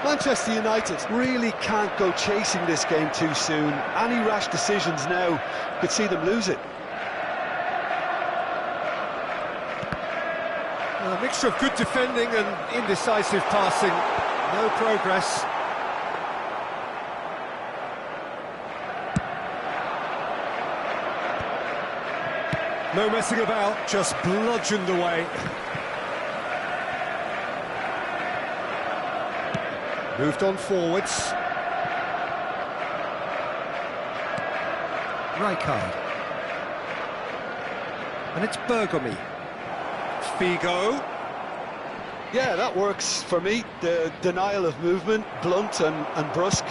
Manchester United really can't go chasing this game too soon. Any rash decisions now could see them lose it. A mixture of good defending and indecisive passing. No progress. No messing about, just bludgeoned away. Moved on forwards. Rijkaard. And it's Bergomi. Figo. Yeah, that works for me. The denial of movement, blunt and brusque.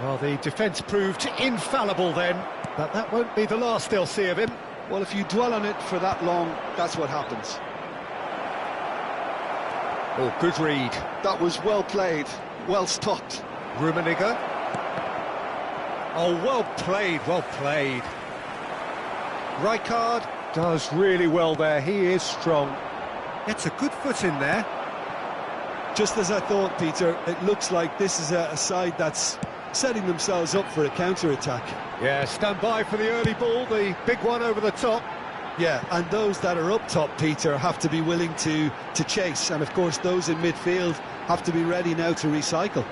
Well, the defence proved infallible then, but that won't be the last they'll see of him. Well, if you dwell on it for that long, that's what happens. Oh, good read. That was well played, well stopped. Rummenigge. Oh, well played, well played. Rijkaard does really well there, he is strong. Gets a good foot in there. Just as I thought, Peter, it looks like this is a side that's setting themselves up for a counter-attack. Yeah, stand by for the early ball, the big one over the top. Yeah, and those that are up top, Peter, have to be willing to chase, and of course those in midfield have to be ready now to recycle.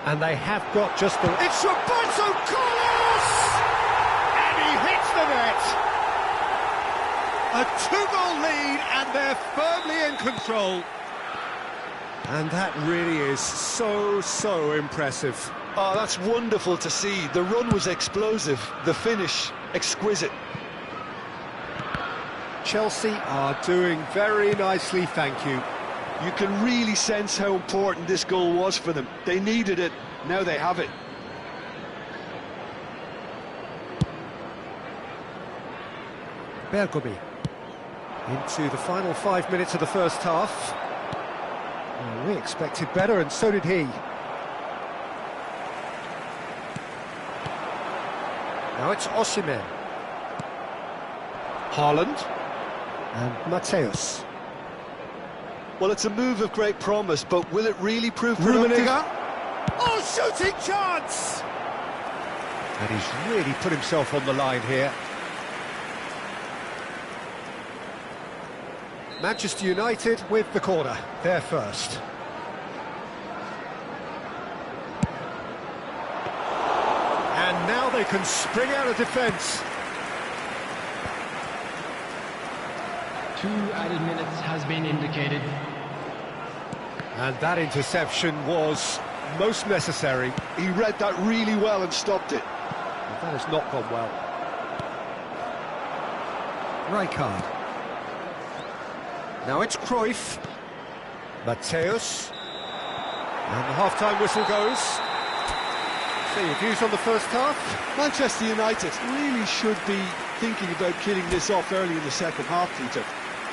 And they have got just the... It's Roberto Carlos! A two-goal lead, and they're firmly in control. And that really is so impressive. Oh, that's wonderful to see. The run was explosive, the finish exquisite. Chelsea are doing very nicely, thank you. You can really sense how important this goal was for them. They needed it, now they have it. Bergomi into the final 5 minutes of the first half. Well, we expected better, and so did he. Now it's Osimhen. Haaland. And Matthäus. Well, it's a move of great promise, but will it really prove productive? Rummenigge. Oh, shooting chance! And he's really put himself on the line here. Manchester United with the corner, they're first. And now they can spring out of defence. 2 added minutes has been indicated. And that interception was most necessary. He read that really well and stopped it. But that has not gone well. Rijkaard. Now it's Cruyff. Matthäus. And the half-time whistle goes. So your views on the first half? Manchester United really should be thinking about killing this off early in the second half, Peter.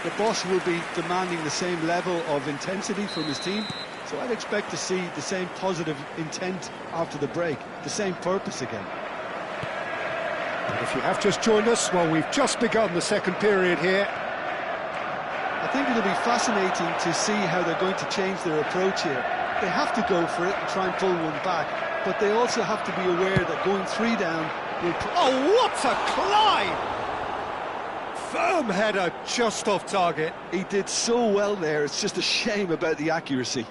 The boss will be demanding the same level of intensity from his team, so I'd expect to see the same positive intent after the break, the same purpose again. And if you have just joined us, well, we've just begun the second period here. I think it'll be fascinating to see how they're going to change their approach here. They have to go for it and try and pull one back, but they also have to be aware that going 3 down will... Oh, what a climb! Firm header just off target. He did so well there, it's just a shame about the accuracy.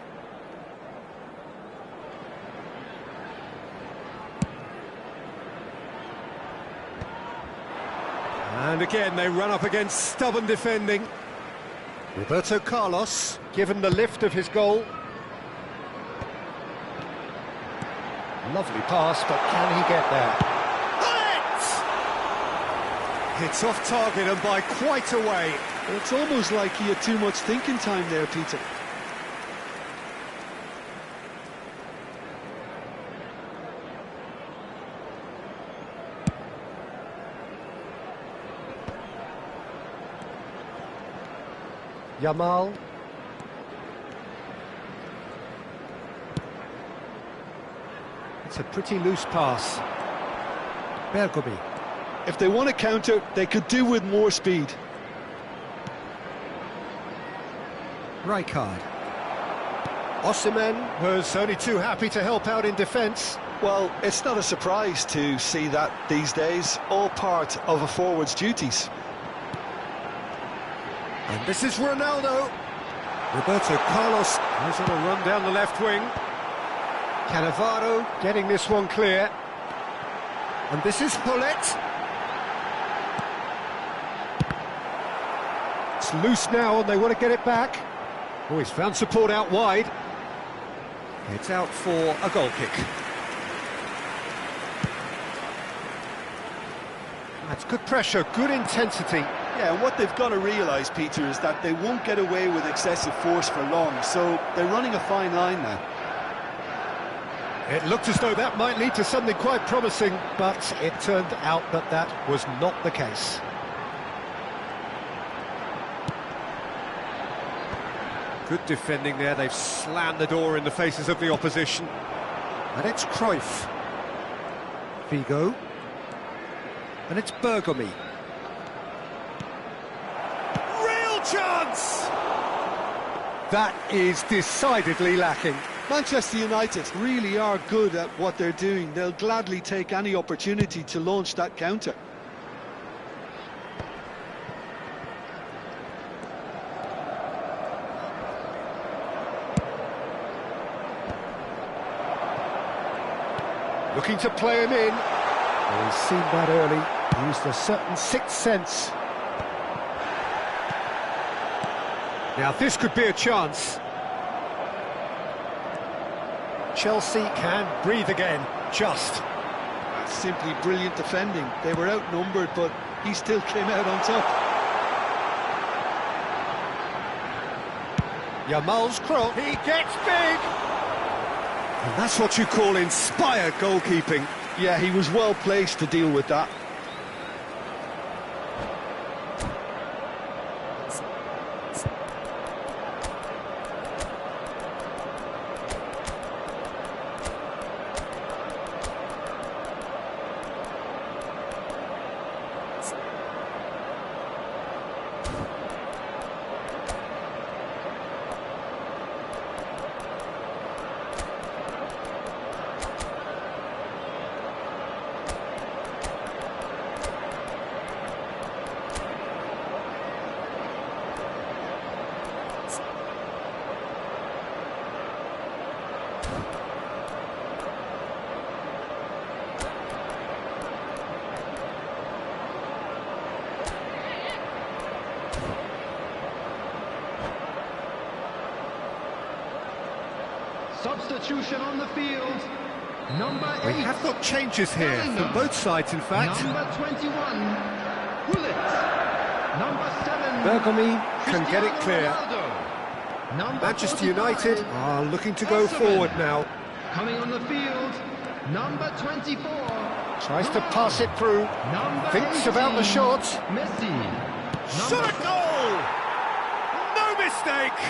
And again, they run up against stubborn defending. Roberto Carlos, given the lift of his goal. Lovely pass, but can he get there? It's off target and by quite a way. Well, it's almost like he had too much thinking time there, Peter. Yamal. It's a pretty loose pass. Bergomi. If they want to counter, they could do with more speed. Rijkaard. Osimhen was only too happy to help out in defence. Well, it's not a surprise to see that these days, all part of a forward's duties. And this is Ronaldo. Roberto Carlos goes on a run down the left wing. Cannavaro getting this one clear. And this is Hullet. It's loose now and they want to get it back. Oh, he's found support out wide. It's out for a goal kick. That's good pressure, good intensity. Yeah, and what they've got to realise, Peter, is that they won't get away with excessive force for long, so they're running a fine line now. It looked as though that might lead to something quite promising, but it turned out that that was not the case. Good defending there, they've slammed the door in the faces of the opposition. And it's Cruyff. Figo. And it's Bergomi. Real chance! That is decidedly lacking. Manchester United really are good at what they're doing. They'll gladly take any opportunity to launch that counter. Looking to play him in. Well, he's seen that early. Used a certain sixth sense. Now this could be a chance. Chelsea can breathe again, just. That's simply brilliant defending. They were outnumbered, but he still came out on top. Yamal's cross, he gets big! And that's what you call inspired goalkeeping. Yeah, he was well placed to deal with that. Substitution on the field. Number 8. We have got changes here from both sides, in fact. Number 21, Gullit. Number 7, Bergomi can get it clear. Ronaldo. Number Manchester 45, United are looking to go Osimhen. forward now. Coming on the field, number 24. Tries to pass it through. Number Thinks 18, about the shot. Messi. Shot a goal! No mistake!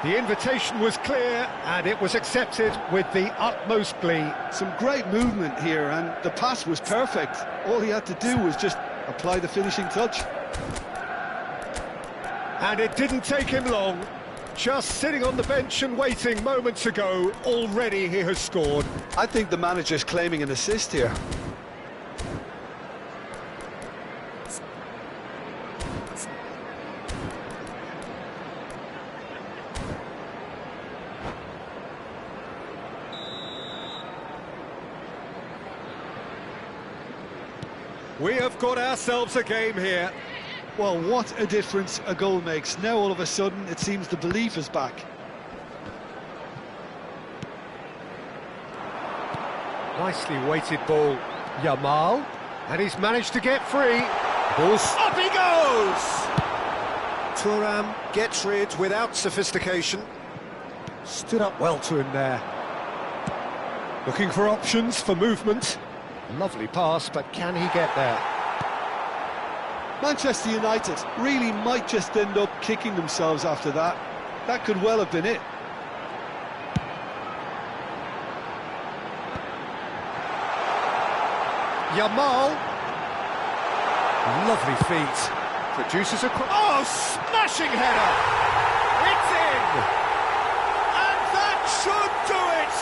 The invitation was clear and it was accepted with the utmost glee. Some great movement here, and the pass was perfect. All he had to do was just apply the finishing touch. And it didn't take him long. Just sitting on the bench and waiting moments ago, already he has scored. I think the manager's claiming an assist here. We have got ourselves a game here. Well, what a difference a goal makes. Now all of a sudden it seems the belief is back. Nicely weighted ball. Yamal. And he's managed to get free. Ball's up he goes! Thuram gets rid without sophistication. Stood up well to him there. Looking for options for movement. Lovely pass, but can he get there? Manchester United really might just end up kicking themselves after that. That could well have been it. Yamal. Lovely feet. Produces a... Oh, smashing header! It's in! And that should do it!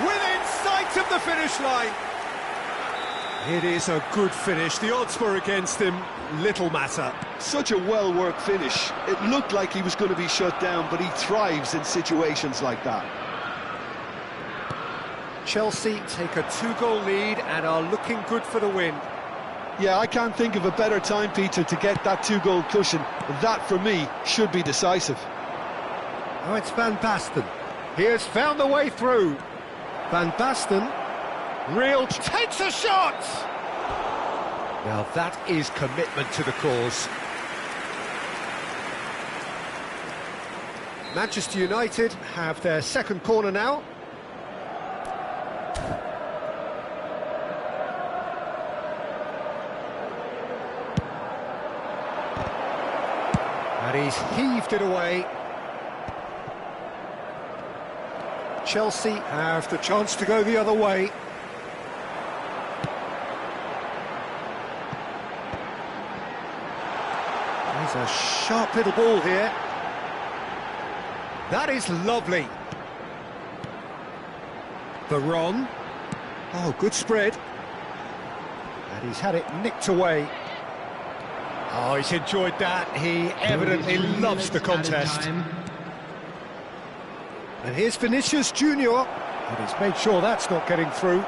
Within sight of the finish line. It is a good finish. The odds were against him. Little matter. Such a well-worked finish. It looked like he was going to be shut down, but he thrives in situations like that. Chelsea take a 2-goal lead and are looking good for the win. Yeah, I can't think of a better time, Peter, to get that 2-goal cushion. That, for me, should be decisive. Oh, it's Van Basten. He has found the way through. Van Basten, takes a shot! Now that is commitment to the cause. Manchester United have their second corner now. And he's heaved it away. Chelsea have the chance to go the other way. There's a sharp little ball here. That is lovely. Veron. Oh, good spread. And he's had it nicked away. Oh, he's enjoyed that. He evidently loves the contest. And here's Vinicius Junior. And he's made sure that's not getting through.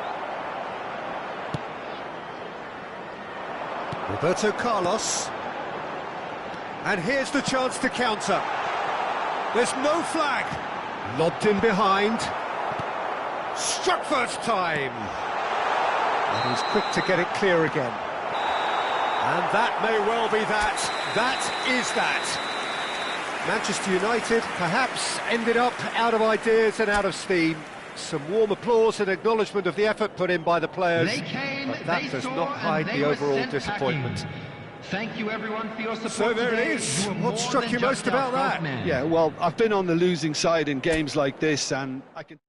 Roberto Carlos. And here's the chance to counter. There's no flag. Lobbed in behind. Struck first time. And he's quick to get it clear again. And that may well be that. That is that. Manchester United perhaps ended up out of ideas and out of steam. Some warm applause and acknowledgement of the effort put in by the players, but that does not hide the overall disappointment. Thank you everyone for your support. So there today. it is. What struck you most about that? Yeah, well, I've been on the losing side in games like this, and I can...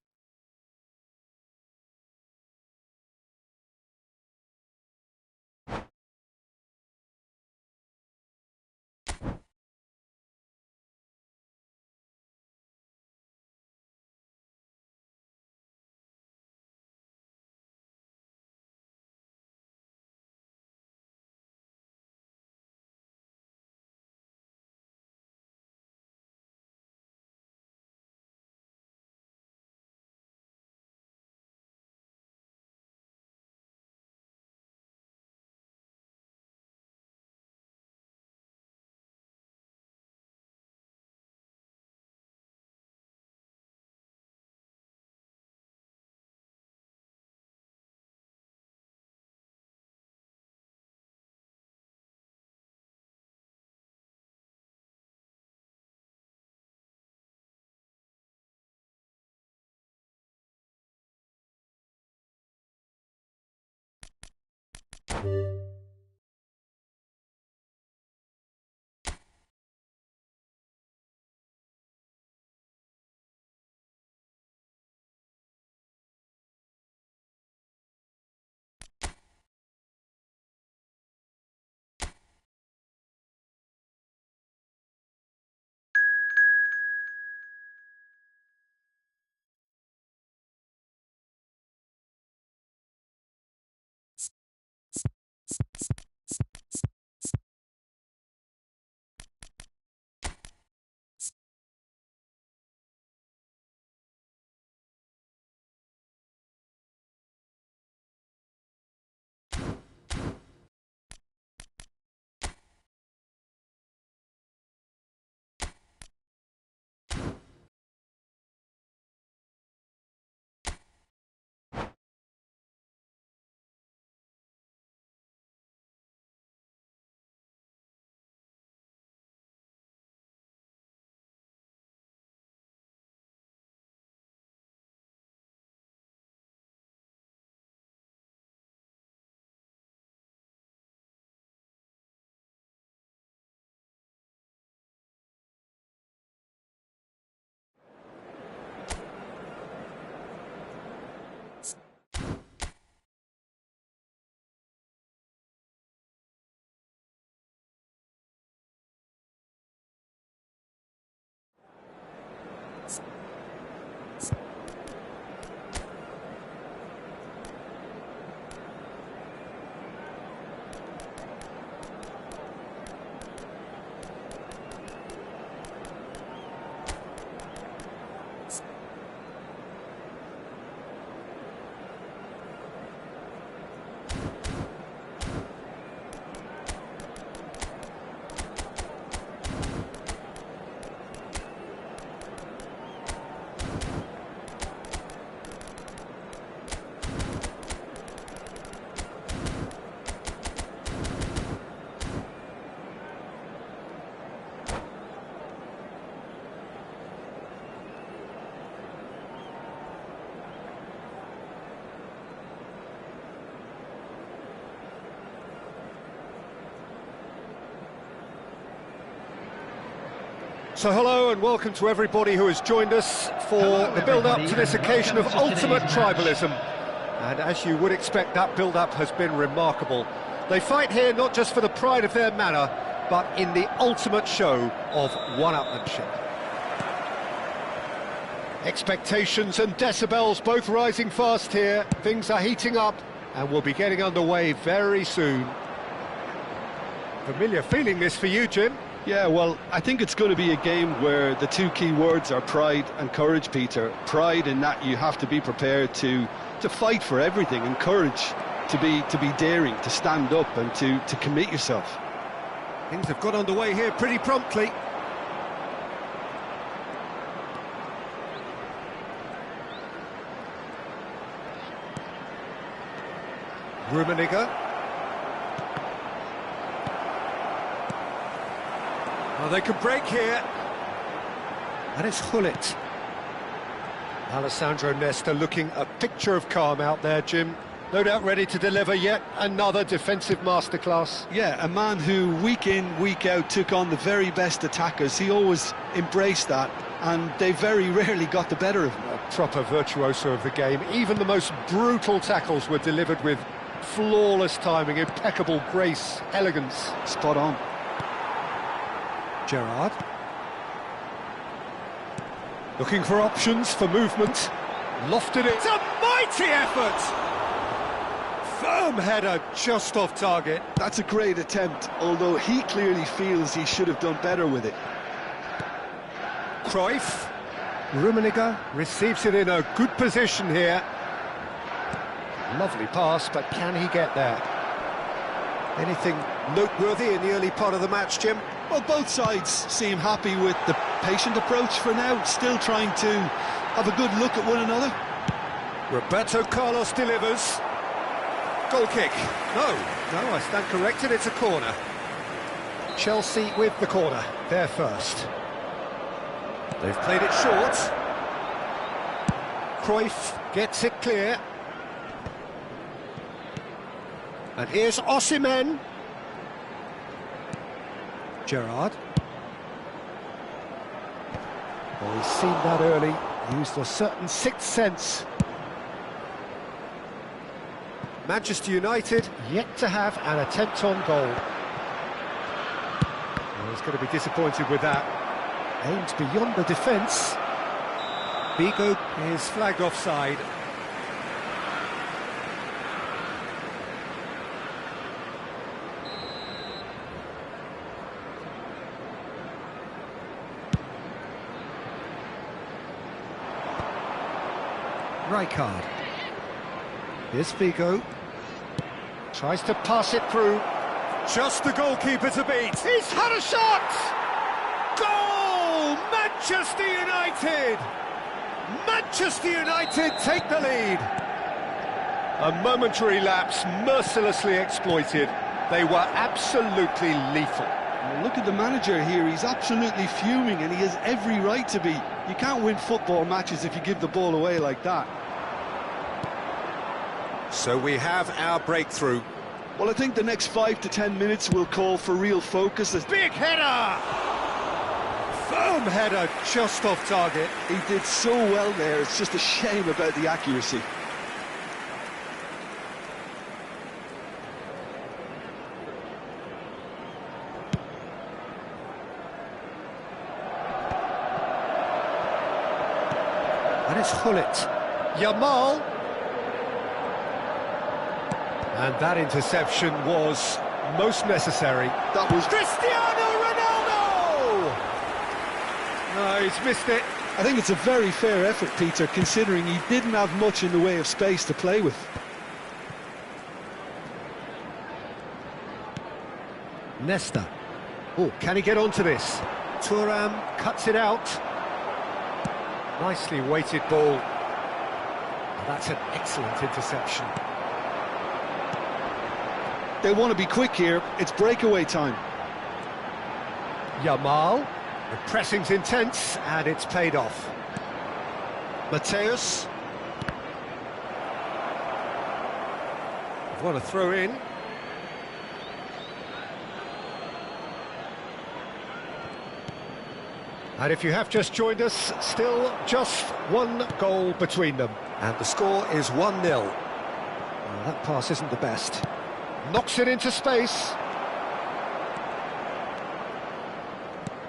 So hello and welcome to everybody who has joined us for the build-up to this occasion of ultimate tribalism. And as you would expect, that build-up has been remarkable. They fight here not just for the pride of their manor, but in the ultimate show of one-upmanship. Expectations and decibels both rising fast here. Things are heating up and we'll be getting underway very soon. Familiar feeling this for you, Jim? Yeah, well, I think it's going to be a game where the two key words are pride and courage, Peter. Pride in that you have to be prepared to fight for everything, and courage to be daring, to stand up and to commit yourself. Things have got underway here pretty promptly. Rummenigge. Oh, they could break here. And it's Gullit. Alessandro Nesta looking a picture of calm out there, Jim. No doubt ready to deliver yet another defensive masterclass. Yeah, a man who week in, week out took on the very best attackers. He always embraced that, and they very rarely got the better of him. A proper virtuoso of the game. Even the most brutal tackles were delivered with flawless timing, impeccable grace, elegance. Spot on. Gerrard. Looking for options for movement. Lofted it. It's a mighty effort! Firm header just off target. That's a great attempt, although he clearly feels he should have done better with it. Cruyff. Rummenigge receives it in a good position here. Lovely pass, but can he get there? Anything noteworthy in the early part of the match, Jim? Well, both sides seem happy with the patient approach for now, still trying to have a good look at one another. Roberto Carlos delivers. Goal kick. No, I stand corrected, it's a corner. Chelsea with the corner, they're first. They've played it short. Cruyff gets it clear. And here's Osimhen. Gerrard. Well, he's seen that early, used a certain sixth sense. Manchester United yet to have an attempt on goal. Well, he's going to be disappointed with that. Aimed beyond the defence. Figo is flagged offside. Rijkaard. Here's Figo. Tries to pass it through. Just the goalkeeper to beat. He's had a shot! Goal! Manchester United! Manchester United take the lead. A momentary lapse mercilessly exploited. They were absolutely lethal. Well, look at the manager here, he's absolutely fuming and he has every right to be. You can't win football matches if you give the ball away like that. So we have our breakthrough. Well, I think the next 5 to 10 minutes will call for real focus. Big header! Firm header just off target. He did so well there, it's just a shame about the accuracy. And it's Gullit. Yamal. And that interception was most necessary. That was Cristiano Ronaldo! No, he's missed it. I think it's a very fair effort, Peter, considering he didn't have much in the way of space to play with. Nesta. Oh, can he get onto this? Thuram cuts it out. Nicely weighted ball. That's an excellent interception. They want to be quick here, it's breakaway time. Yamal. The pressing's intense, and it's paid off. Mateus. What a throw in. And if you have just joined us, still just one goal between them. And the score is 1-0. Well, that pass isn't the best. Knocks it into space.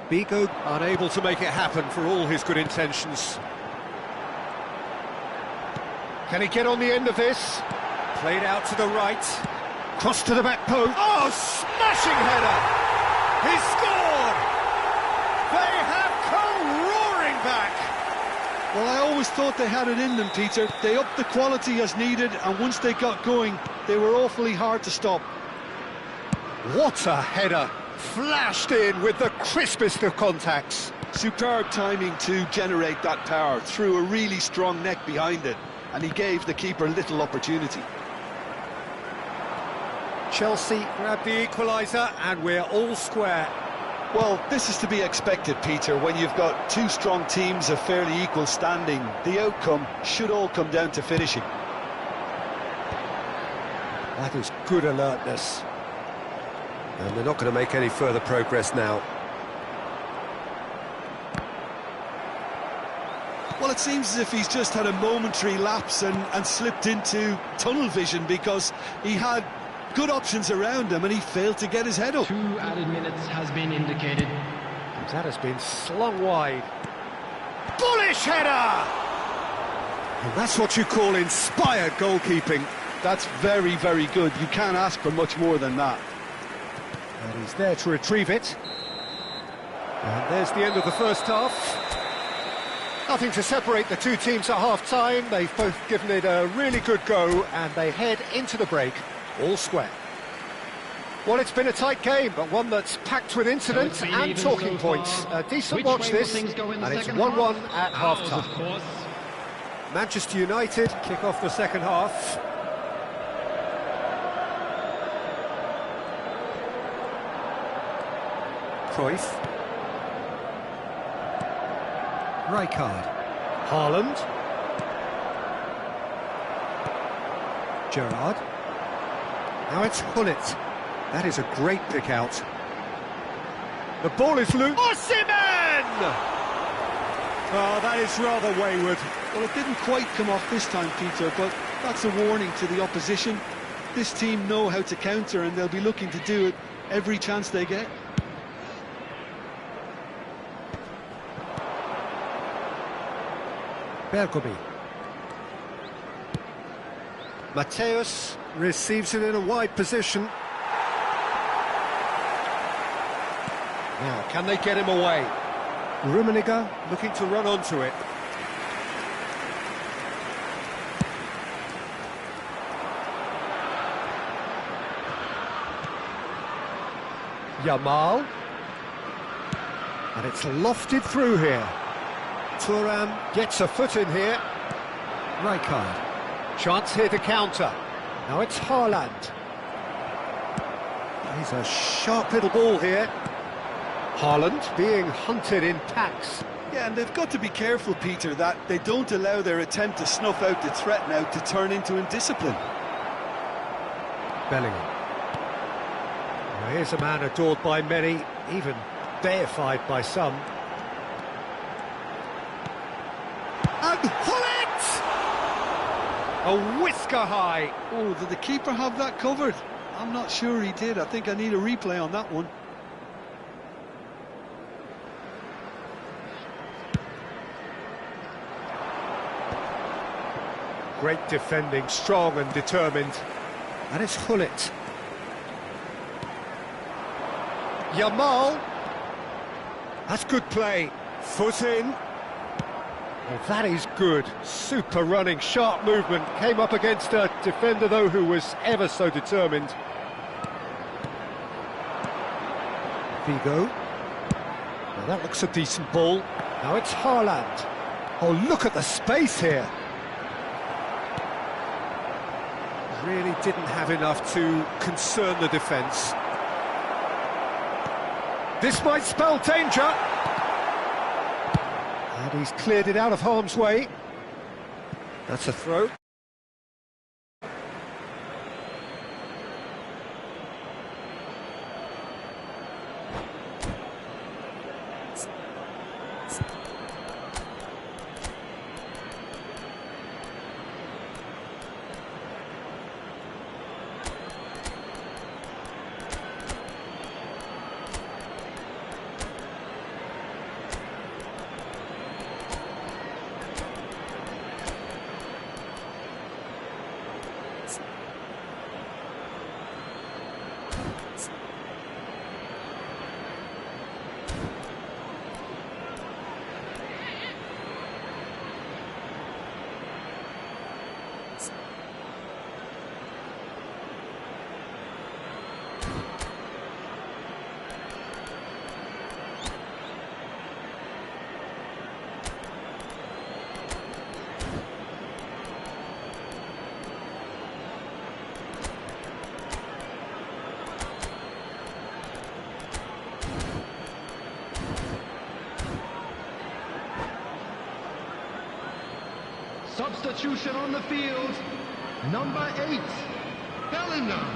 Figo unable to make it happen for all his good intentions. Can he get on the end of this? Played out to the right. Cross to the back post. Oh, smashing header! He scored! They have come roaring back! Well, I always thought they had it in them, Peter. They upped the quality as needed, and once they got going, they were awfully hard to stop. What a header flashed in with the crispest of contacts. Superb timing to generate that power, threw a really strong neck behind it, and he gave the keeper little opportunity. Chelsea grab the equaliser, and we're all square. Well, this is to be expected, Peter, when you've got two strong teams of fairly equal standing. The outcome should all come down to finishing. That is good alertness. And they're not going to make any further progress now. Well, it seems as if he's just had a momentary lapse and slipped into tunnel vision, because he had good options around him and he failed to get his head up. 2 added minutes has been indicated. That has been slung wide. Bullish header! And that's what you call inspired goalkeeping. That's very, very good. You can't ask for much more than that. And he's there to retrieve it. And there's the end of the first half. Nothing to separate the two teams at half-time. They've both given it a really good go, and they head into the break all square. Well, it's been a tight game, but one that's packed with incidents and talking points. A decent watch this, and it's 1-1 at half-time. Manchester United kick off the second half. Cruyff. Rijkaard. Haaland. Gerrard. Now it's Gullit. That is a great pick out. The ball is loose. Osimhen! Oh, that is rather wayward. Well, it didn't quite come off this time, Peter, but that's a warning to the opposition. This team know how to counter, and they'll be looking to do it every chance they get. Bergomi. Mateus receives it in a wide position. Now, can they get him away? Rummenigge looking to run onto it. Yamal. And it's lofted through here. Thuram gets a foot in here. Rijkaard. Chance here to counter. Now it's Haaland. He's a sharp little ball here. Haaland being hunted in packs. Yeah, and they've got to be careful, Peter, that they don't allow their attempt to snuff out the threat now to turn into indiscipline. Bellingham. Now here's a man adored by many, even deified by some. And Gullit! A whisker high. Oh, did the keeper have that covered? I'm not sure he did. I think I need a replay on that one. Great defending, strong and determined. And it's Gullit. Yamal. That's good play. Foot in. Well, that is good. Super running, sharp movement. Came up against a defender, though, who was ever so determined. Figo. Well, that looks a decent ball. Now it's Haaland. Oh, look at the space here. Really didn't have enough to concern the defence. This might spell danger. And he's cleared it out of harm's way. That's a throw. Substitution on the field. Number 8, Bellingham.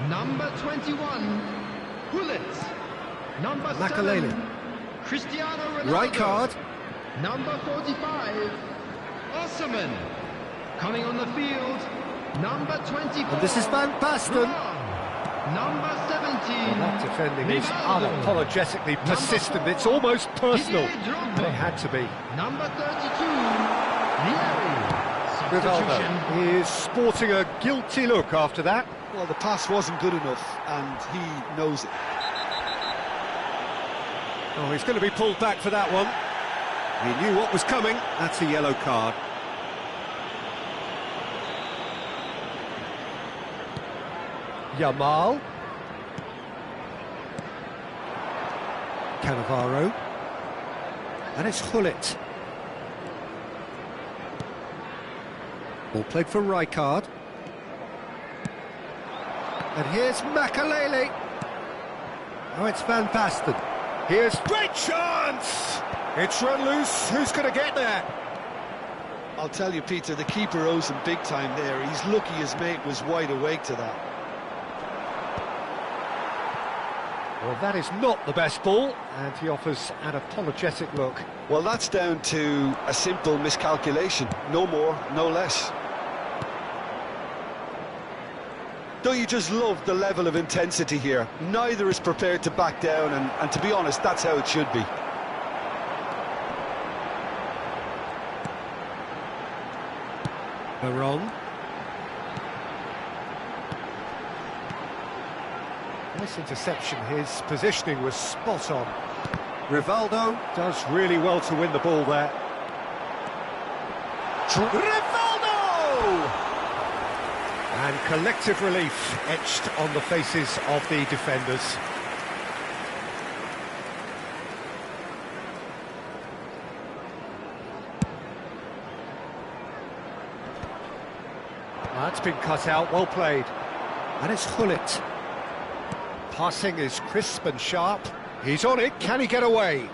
Number 21, Gullit. Number Makelele. 7, Cristiano Ronaldo. Rijkaard. Number 45, Osimhen. Coming on the field, number 24. And this is Van Basten. Number 17. That defending is Rivaldo. unapologetically persistent. It's almost personal. Didier And Drogba. it had to be. Number 32, Vieri. Rivaldo Substitution. is sporting a guilty look after that. Well, the pass wasn't good enough, and he knows it. Oh, he's going to be pulled back for that one. He knew what was coming. That's a yellow card. Yamal. Cannavaro. And it's Gullit. Ball played for Rijkaard. And here's Makelele. Oh, it's Van Basten. Here's great chance! It's run loose. Who's going to get there? I'll tell you, Peter, the keeper owes him big time there. He's lucky his mate was wide awake to that. Well, that is not the best ball, and he offers an apologetic look. Well, that's down to a simple miscalculation. No more, no less. Don't you just love the level of intensity here? Neither is prepared to back down, and to be honest, that's how it should be. Veron. Nice interception. His positioning was spot on. Rivaldo does really well to win the ball there. Rivaldo! And collective relief etched on the faces of the defenders. That's been cut out, well played. And it's Gullit. Passing is crisp and sharp. He's on it, can he get away?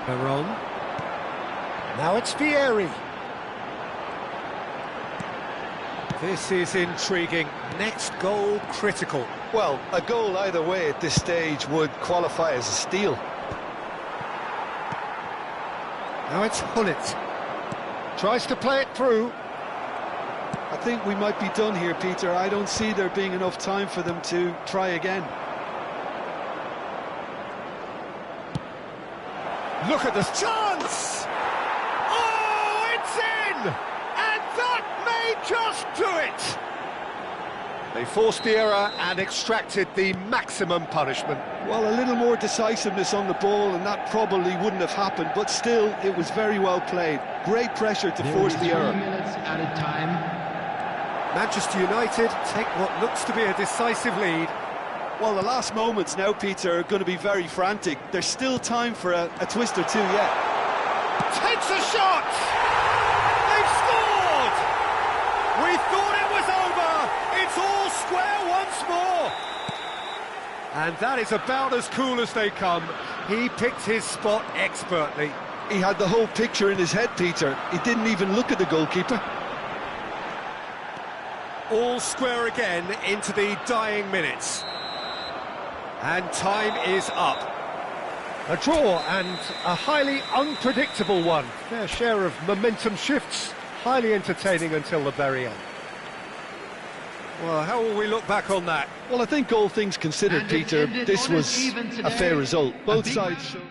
Veron. Now it's Vieri. This is intriguing. Next goal critical. Well, a goal either way at this stage would qualify as a steal. Now it's Gullit. Tries to play it through. I think we might be done here, Peter. I don't see there being enough time for them to try again. Look at this chance! Oh, it's in! And that may just do it! They forced the error and extracted the maximum punishment. Well, a little more decisiveness on the ball, and that probably wouldn't have happened, but still, it was very well played. Great pressure to force the error. 3 minutes added time. Manchester United take what looks to be a decisive lead. Well, the last moments now, Peter, are going to be very frantic. There's still time for a twist or two yet. Takes a shot! They've scored! We thought it was over! It's all square once more! And that is about as cool as they come. He picked his spot expertly. He had the whole picture in his head, Peter. He didn't even look at the goalkeeper. All square again into the dying minutes. And time is up. A draw and a highly unpredictable one. Fair share of momentum shifts, highly entertaining until the very end. Well, how will we look back on that? Well, I think all things considered, And it Peter, ended this on an was even a fair today. result. A Both big sides match. showed...